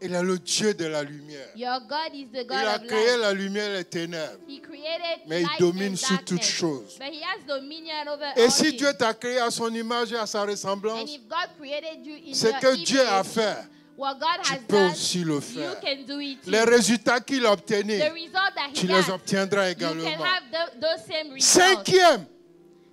il est le Dieu de la lumière. Your God is the God Il a of créé light. la lumière et les ténèbres. He created Mais il light domine and sur toutes darkness. choses. But he has dominion over Et all si things. Dieu t'a créé à son image et à sa And ressemblance, if God created you in ce your que Dieu a image, fait, what God tu has peux done, aussi le you faire. can do it too. Les résultats qu'il a obtenus, The result that tu he les got, obtiendras you can également. have those same results. 5e,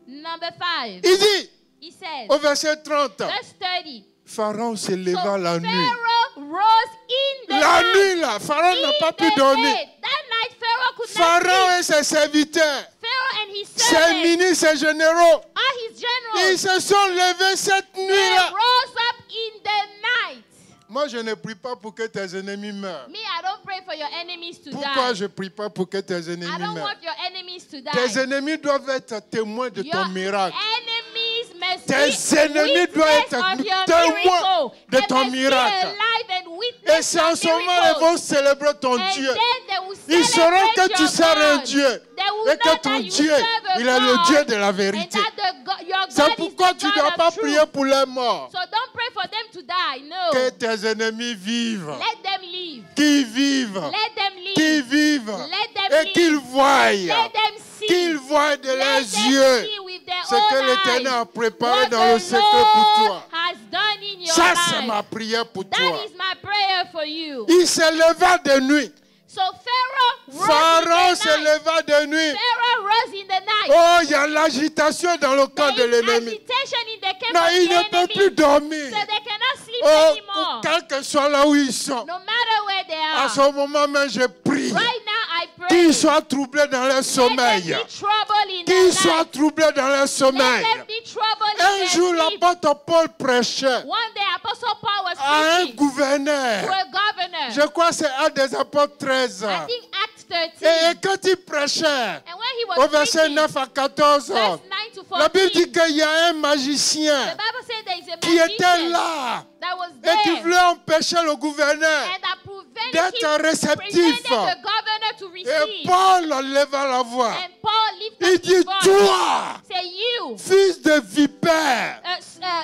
Number 5. il dit He says, au verset 30, verse 30. Pharaon se So leva la nuit. Pharaoh rose in the La night. nuit là, Pharaon n'a pas pu dormir. That night Pharaoh could not Pharaon sleep. et ses serviteurs, Pharaoh and his ses servants, ministres et généraux, all his generals, ils se sont levés cette they nuit-là. rose up in the night. Moi, je ne prie pas pour que tes ennemis meurent. Me, I don't pray for your enemies to Pourquoi die. je ne prie pas pour que tes I ennemis don't meurent? want your enemies to die. Tes ennemis doivent être témoins de Your ton miracle. enemies must Tes be ennemis doivent witness être of your témoins miracle. de They ton must be miracle. alive and Et witness c'est en your ce moment miracle. ils vont célébrer ton And Dieu. then they will Ils sauront celebrate que tu your sers un God. Dieu. They will Et que know ton that you Dieu, serve a il est le God, Dieu de la and vérité. that your C'est God is pourquoi the tu ne God dois pas of truth. prier pour les morts. So don't pray for them to die. No. Que tes ennemis vivent. Let them live. Qu'ils vivent. Let them live. Qu'ils vivent. Let them Et live. qu'ils voient. Let them see. Qu'ils voient de Let leurs them yeux see with their ce own que l'Éternel eyes a préparé what dans le the secret pour Lord toi. has done in your Ça, c'est life. ma prière pour That toi. is my prayer for you. Il se leva de nuit. So Pharaoh rose Pharaon in se the night. leva de nuit. Pharaoh rose in the night. Oh, il y a l'agitation dans le camp de There is l'ennemi. agitation in the camp Non, of il the ne peut enemy. plus dormir. So they cannot sleep Oh, anymore. quel que soit là où ils sont. No matter where they À are. ce moment même, je prie Right now I pray. qu'ils soient troublés dans leur Let sommeil. them be troubled in Qu'ils their soient life. troublés dans leur Let sommeil. them be troubled in Un their jour, sleep. l'apôtre Paul prêchait One day Apostle Paul was à un preaching to gouverneur. a governor. Je crois que c'est un des apôtres 13. I think Acts 13. Et quand il prêchait, And when he was au verset preaching, 9 à 14, verse 9 to 14, la Bible dit qu'il y a un the magicien Bible said there is a qui était magician là that was et qui there voulait empêcher le gouverneur. and that prevented d'être réceptif. the governor to Et receive. Paul leva la voix. And Paul lifted Il his dit, voice. toi, Say, you, fils de vipère,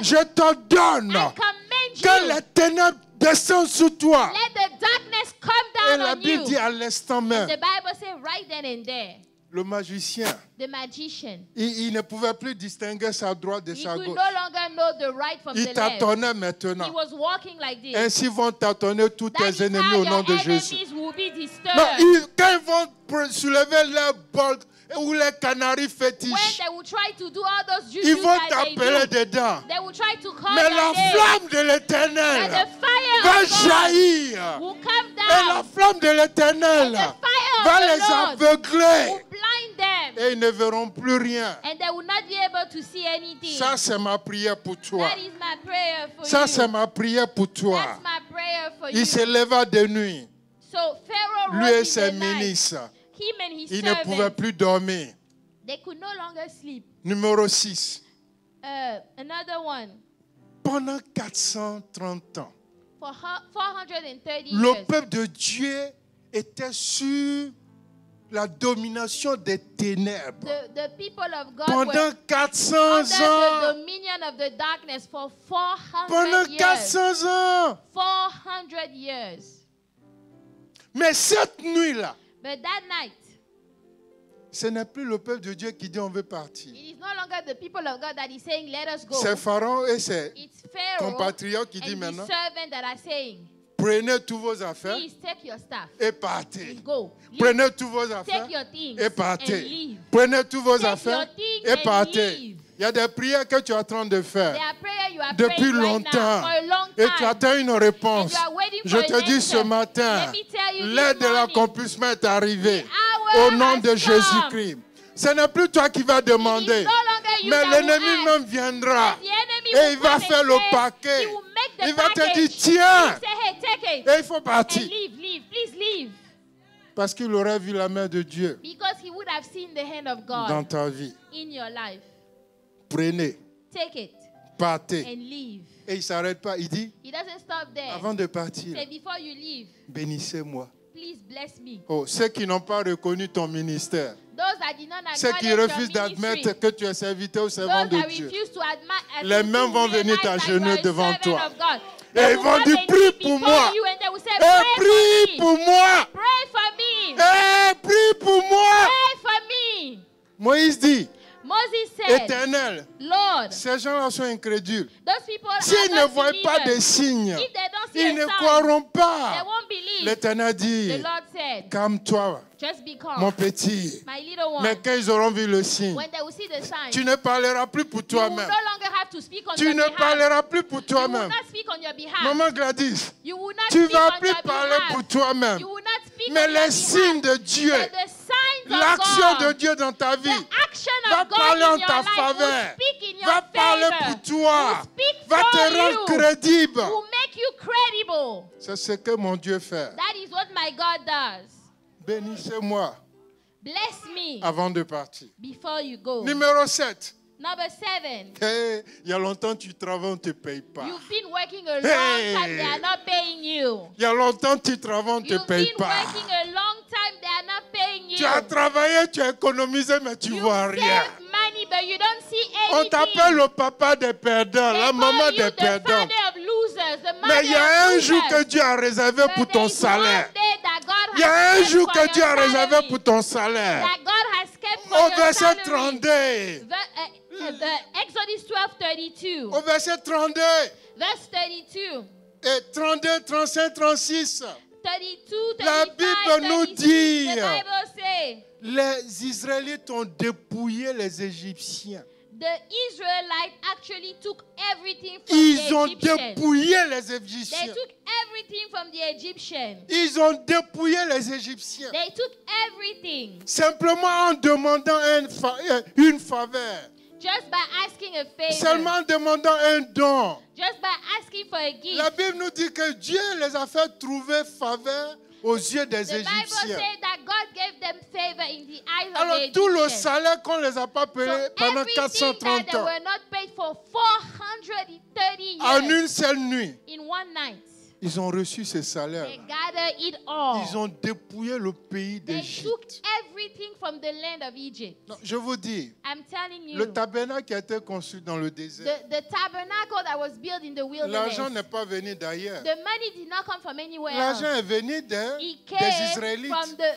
je te donne I commend que you. les ténèbres descendent sur toi. Let the darkness come Et down la on Bible you. dit à l'instant même, The Bible says right then and there, le magicien, the magician, il ne pouvait plus distinguer sa droite de he sa could gauche. no longer know the right from Il the left. tâtonnait He maintenant. was walking like this. Ainsi vont tâtonner tous That is tes ennemis how au nom your de Jésus. enemies will be Non, disturbed. quand ils vont soulever leur bol ou les canaris When fétiches, they will try to do all those ils juju vont that they t'appeler do, dedans. they will try to call Mais your la name. flamme de And l'Éternel the fire va of God jaillir. will come Et la down. flamme de l'Éternel And the fire va of les the Lord aveugler. will blind them. Et ils ne verront plus rien. and they will not be able to see anything. Ça, c'est ma prière pour toi. That is my prayer for Ça, you. c'est ma prière pour toi. That's my prayer for Il you. se leva de nuit. So Pharaoh Lui et rose in ses the night. ministres. Him and his Ils ne pouvaient servants, plus dormir. they could no longer sleep. Numéro 6. Another one. Pendant 430 ans, For 430 le years, peuple de Dieu était sur la domination des ténèbres. the people of God Pendant were 400 under the ans. dominion of the darkness for 400 Pendant years. 400 ans. 400 years. Mais cette nuit-là, But that night, ce n'est plus le peuple de Dieu qui dit on veut partir. it is no longer the people of God that is saying, let us go. C'est Pharaon et ses It's Pharaoh compatriotes qui and disent his maintenant, servants that are saying, prenez tous vos affaires please take your stuff et partez. and go. Leave. Prenez tous vos affaires Take your things et and partez. leave. Prenez tous vos Take affaires your things et and partez. leave. Il y a des prières que tu es en train de faire There are prayers you are depuis praying right now longtemps for a long et tu time. attends une réponse. And you are waiting Je for te an dis ce answer. matin, Let me tell you this l'aide de morning, l'accomplissement est arrivée the hour au nom has de come. Jésus-Christ. Ce n'est plus toi qui vas It is demander, no longer you mais that will l'ennemi ask. même viendra The enemy et will il va come faire and le say, paquet. he will make the Il va te package. dire, tiens, He say, hey, take it et il faut and partir. leave, please leave. Parce qu'il aurait vu la main de Dieu Because he would have seen the hand of God dans ta vie. in your life. Prenez, Take it partez. and leave. Et il ne s'arrête pas. Il dit, He doesn't stop there. avant de partir, Say, before you leave, bénissez-moi. please bless me. Oh, ceux qui n'ont pas reconnu ton ministère, Those that did not ceux acknowledge qui your refusent ministry, d'admettre que tu es serviteur ou servant those de that Dieu, refuse to admit, les mêmes vont venir t'agenouiller devant toi. Et Et ils vont dire, prie pour moi. Et prie pour moi. Pray for me. Et prie pour moi. Pray for me. Moïse dit, Moses said, Éternel, Lord, ces gens-là sont incrédules. those people are S'ils ne not voient pas believers. des signes, If they don't see ils a ne sign, croiront they pas. won't believe. L'Éternel The dit, Lord said, calme-toi, just be calm, mon petit. my little one. Mais quand ils auront vu le signe, When they will see the sign, tu ne parleras plus pour you will toi-même. no longer have to speak on Tu your ne behalf. parleras plus pour You will toi-même. not speak on your behalf. Maman Gladys, You will not tu speak vas on plus your parler behalf. pour toi-même. You will not speak Mais on your les signes behalf. de Dieu, But the signs of l'action God, de Dieu dans ta vie, the action va of God parler en in your ta life faveur, will speak in your va parler favor. pour toi, Will speak va for te rendre you. crédible. Will make you credible. C'est ce que mon Dieu fait. That is what my God does. Bénissez-moi Bless me avant de partir. before you go. Numéro 7. Number 7. Hey, il y a longtemps tu travailles, on ne te paye pas. You've been working a long Hey. time, they are not paying you. Il y a longtemps tu travailles, on ne te You've paye been pas. working a long time, they are not paying you. Tu as travaillé, tu as économisé, mais tu ne You vois rien. save money, but you don't see On anything. t'appelle le papa des perdants, They la call maman you des the perdants. father of losers, the mother Mais il y a un of jour que losers. Dieu a réservé But pour there ton is salaire. one day that God Il y a has un kept jour for que your Dieu a réservé salary. pour ton salaire. That God has kept for Au your verset salary. 32. Exodus 12:32. Au verset 32. Verse 32. Et 32, 35, 36. 32, 35, La Bible nous 36, dit, the Bible say, les Israélites ont dépouillé les Égyptiens. the Israelites actually took everything from Ils the ont Egyptians. dépouillé les They Égyptiens. took everything from the Egyptians. Ils ont dépouillé les Égyptiens. They took everything Simplement en demandant une faveur. just by asking a favor. Seulement en demandant un don. Just by asking for a gift. La Bible nous dit que Dieu les a fait trouver faveur aux yeux des The Bible Égyptiens. said that God gave them favor in the eyes Alors of the tout le Egyptians. salaire qu'on ne les a pas payé So pendant everything that 430 they ans, were not paid for 430 en years une seule nuit, in one night, ils ont reçu ces salaires. they gathered it all. Ils ont dépouillé le pays They took d'Égypte. everything from the land of Egypt. Non, je vous dis, I'm telling you, le tabernacle qui a été construit dans le désert, the tabernacle that was built in the wilderness, l'argent n'est pas venu d'ailleurs. the money did not come from anywhere else. L'argent est venu It des came Israélites.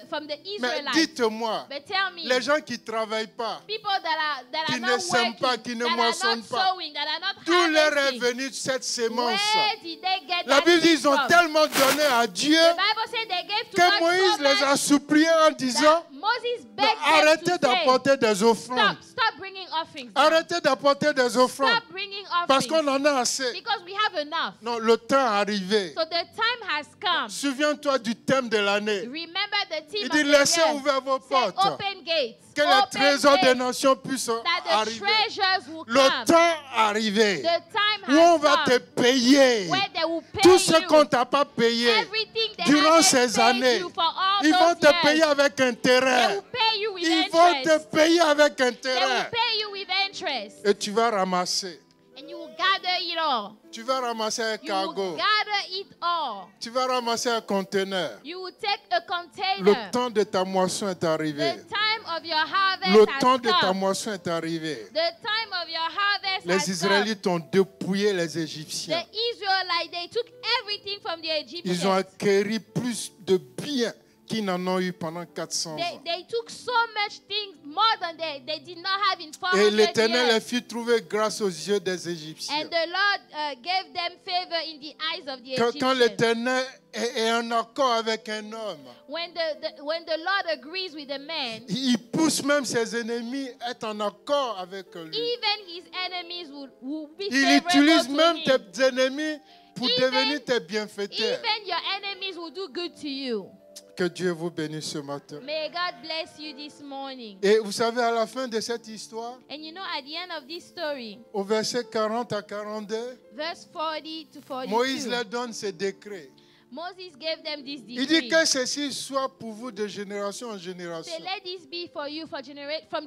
from the Mais Israelites. dites-moi, But tell me, les gens qui ne travaillent pas, people that qui are ne not sèment working, pas, qui ne that are moissonnent not pas, sowing, that are not d'où leur est harvesting, venue cette sémence? where did they get La that Bible dit seed ils ont from? tellement donné à Dieu The Bible said they gave to que God Moïse so les a much suppliés en disant that Moses begged them arrêtez to say, d'apporter des offrandes. stop bringing offerings. Arrêtez d'apporter des offrandes. Stop bringing Parce offerings qu'on en a assez. because we have enough. Non, le temps est arrivé. So the time has come. Souviens-toi du thème de l'année. Remember the theme Il of dit, the laissez year. ouvrir vos Say, portes. open gates. Que les Open trésors des gates, nations puissent that the arriver. treasures will Le come. temps est arrivé. The time Où on has va te come payer. where they will pay Tout ce you qu'on t'a pas payé everything they durant haven't ces paid années. you for all Ils vont those te payer years. avec They intérêt. will pay you with Ils vont te interest. payer avec They will intérêt. pay you with interest. Et tu vas ramasser. And you will gather it all. Tu vas ramasser un You will cargo. gather it all. Tu vas ramasser un conteneur. You will take a container. Le temps de ta moisson est arrivé. The time of your harvest Le has temps de ta come. moisson est arrivé. The time of your harvest Les has come. Israélites ont dépouillé les The Égyptiens. Israelites, they took everything from the Egyptians. Ils ont acquis plus de biens qu'ils n'en ont eu pendant 400 ans. They took so much things more than they did not have in Et 400 l'Éternel les years. fit trouver grâce aux yeux des Égyptiens. And the Lord gave them favor in the eyes of the Quand Egyptians. l'Éternel est en accord avec un homme, When the Lord agrees with a man, il pousse même ses ennemis à être en accord avec lui. even his enemies will be Il favorable utilise to même him. tes ennemis pour Even- devenir tes bienfaiteurs. Even your enemies will do good to you. Que Dieu vous bénisse ce matin. May God bless you this morning. Et vous savez, à la fin de cette histoire, And you know, at the end of this story, au verset 40 à 42, verse 40 to 42, Moïse leur donne ses décrets. Moses gave them this Il dit decree. que ceci soit pour vous de génération en génération. Say, let this be for you from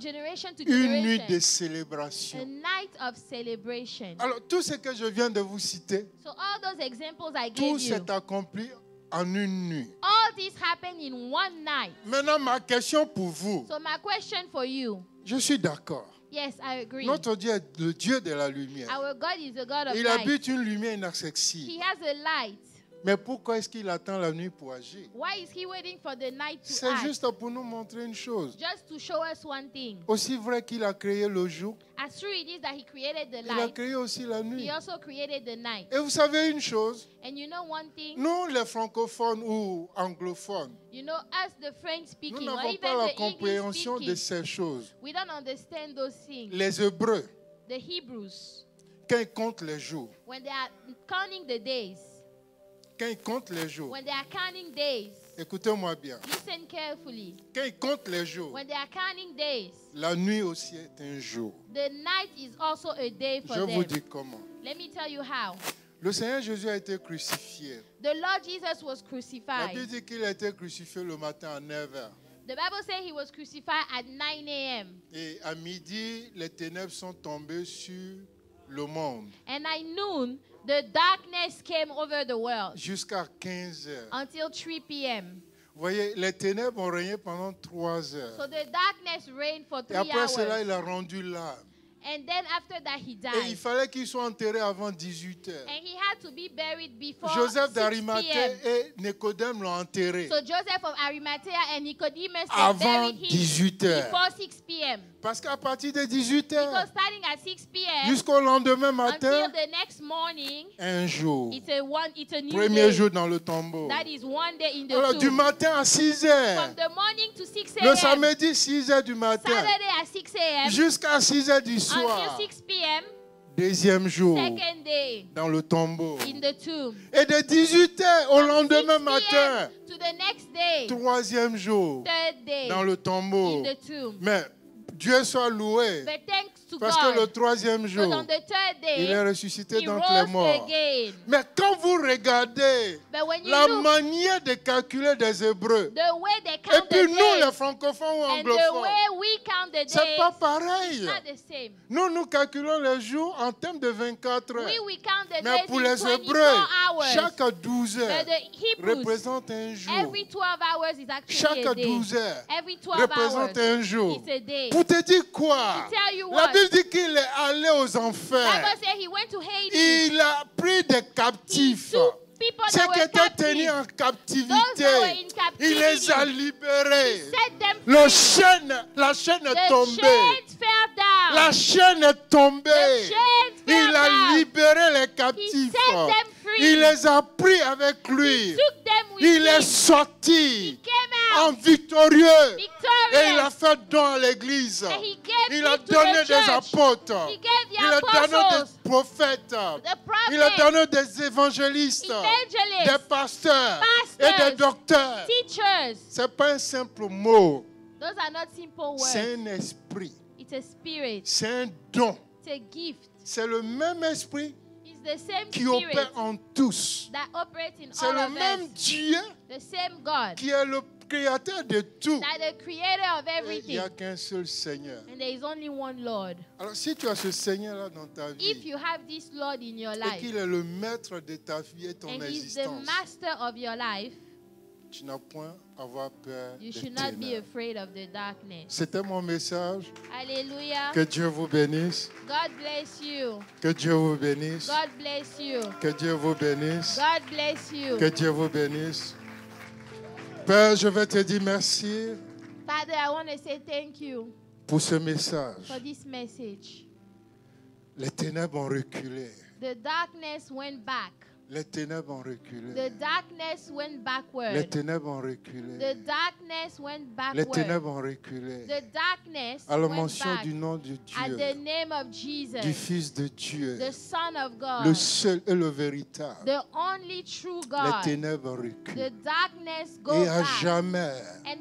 generation to Une nuit de generation. A célébration. night of celebration. Alors, tout ce que je viens de vous citer, So all those examples I tout gave you, s'est accompli en une nuit. all this happened in one night. Maintenant, ma question pour vous, So my question for you, je suis d'accord. yes, I agree. Notre Dieu est le Dieu de la lumière. Our God is a God of Il light. habite une lumière inaccessible. He has a light. Mais pourquoi est-ce qu'il attend la nuit pour agir? Why is he waiting for the night to C'est act? juste pour nous montrer une chose. Just to show us one thing. Aussi vrai qu'il a créé le jour, As true it is that he created the il a light, créé aussi la he nuit. also created the night. Et vous savez une chose, And you know one thing? nous les francophones ou anglophones, You know, us the French nous speaking or n'avons even pas la the English compréhension de speaking, ces choses. we don't understand those things. Les Hébreux, The Hebrews, quand ils comptent les jours, when they are counting the days, quand ils comptent les jours, when they are counting days, écoutez-moi bien, listen carefully. quand ils comptent les jours, When they are counting days, la nuit aussi est un jour. the night is also a day for Je vous them. dis comment. Let me tell you how. Le Seigneur Jésus a été crucifié. The Lord Jesus was La crucified. Bible dit qu'il a été crucifié le matin à 9h. The Bible says he was crucified at 9 a.m. Et à midi, les ténèbres sont tombées sur le monde And at noon, the darkness came over the world jusqu'à 15h. until 3 p.m. Vous voyez, les ténèbres ont régné pendant 3 So heures. the darkness reigned for Et 3 après cela, hours. il a rendu l'âme. And then after that, he Et il died. fallait qu'il soit enterré avant 18h. And he had to be buried before Joseph 6 d'Arimathée p.m. et Nicodème l'ont enterré So Joseph of Arimathea and Nicodemus they avant buried him 18h. before 6 p.m. Parce qu'à partir de Because 18h starting at 6 p.m. jusqu'au lendemain matin, until the next morning, un jour. it's a new Premier day. jour dans le tombeau. That is one day in the Alors, du tomb. matin à 6h, From the morning to 6 le a.m. samedi 6h du matin, Saturday at 6 a.m. jusqu'à 6h du until soir, 6 p.m. deuxième jour Second day dans le tombeau. in the tomb. Et de 18h au From lendemain 6 matin, p.m. to the next day, troisième jour third day dans le tombeau. in the tomb. Mais Dieu soit loué, But thanks to parce que le God, troisième because jour, on the third il est day, ressuscité he d'entre les rose morts. again. Mais quand vous regardez But when you la look, manière de calculer des Hébreux, the way they et count puis the nous days, les francophones ou and the anglophones, way we count the c'est days, pas pareil. it's not the same. Nous calculons les jours en termes de 24 heures. We count the Mais days pour in les 24 Hébreux, hours. chaque 12 But heures the Hebrews, représente un jour. every 12 hours is actually a Chaque day. 12 heures Every 12 représente hours un jour. is a day. Pour te dire quoi? To tell you La what, Bible dit qu'il est allé aux enfers. Bible says he went to Hades. Il a pris des He captifs. took people Ceux that qui were étaient tenus captive. en Those that were captivité, in il les a captivity. libérés. Set them La free. chaîne est The tombée. chains fell down. La chaîne est tombée. The chains fell Il a down. libéré les He captifs. set them free. Il les a pris avec He lui. took them with Il est him. sorti. He came en victorieux. Et il a victorious. fait don à l'église. And he gave Il a it to donné the des church. apôtres. He gave the Il a donné apostles, des prophètes. the Il a prophets, donné des évangélistes, des evangelists, pasteurs et pastors, des docteurs. teachers. Ce n'est pas un simple mot. Those are not simple C'est words. un esprit. It's a spirit. C'est un don. It's a gift. C'est le même esprit It's the same qui spirit opère en tous. that operates in C'est all le of même us. Dieu The same God qui est le créateur de tout. that the creator of Il n'y everything. a qu'un seul Seigneur. And there is only one Lord. Alors si tu as ce Seigneur-là dans ta If vie you have this Lord in your et life, qu'il est le maître de ta vie et ton and He's the existence, master of your life, tu n'as point à avoir peur you des should not be ténèbres. afraid of the darkness. C'était mon message. Hallelujah. Que Dieu vous bénisse. God bless you. Que Dieu vous bénisse. God bless you. Que Dieu vous bénisse. God bless you. Que Dieu vous bénisse. Père, je vais te dire merci Father, I want to say thank you pour ce message. for this message. Les ténèbres ont reculé. The darkness went back. Les ténèbres ont reculé. The darkness went Les backward. ténèbres ont The reculé. darkness went Les backward. ténèbres ont reculé. The darkness À la went mention back du nom de at Dieu, the name of Jesus, du Fils de Dieu, the Son of le God, seul et le véritable. the only true Les God. ténèbres The reculent. darkness go Et à back. jamais, And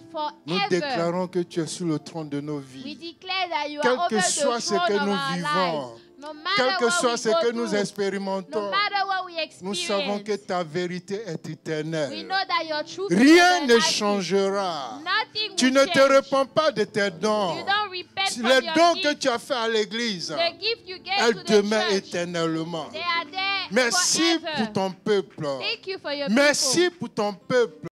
nous forever, déclarons que tu es sur le trône de nos we vies. declare that you Quel are que over soit the ce throne que of nous our vivons, lives. No quel matter que what soit we ce go que nous through, expérimentons, no matter what we nous savons que experience, ta vérité est we éternelle. know that your truth is Rien ne everlasting. changera. Nothing Tu will ne te change. repens pas de tes dons. You don't repent from Les your dons que gift. tu as fait à l'église, The gift you gave elles to the demeurent church, éternellement. they are there Merci forever. pour ton peuple. Thank you for your Merci people. pour ton peuple.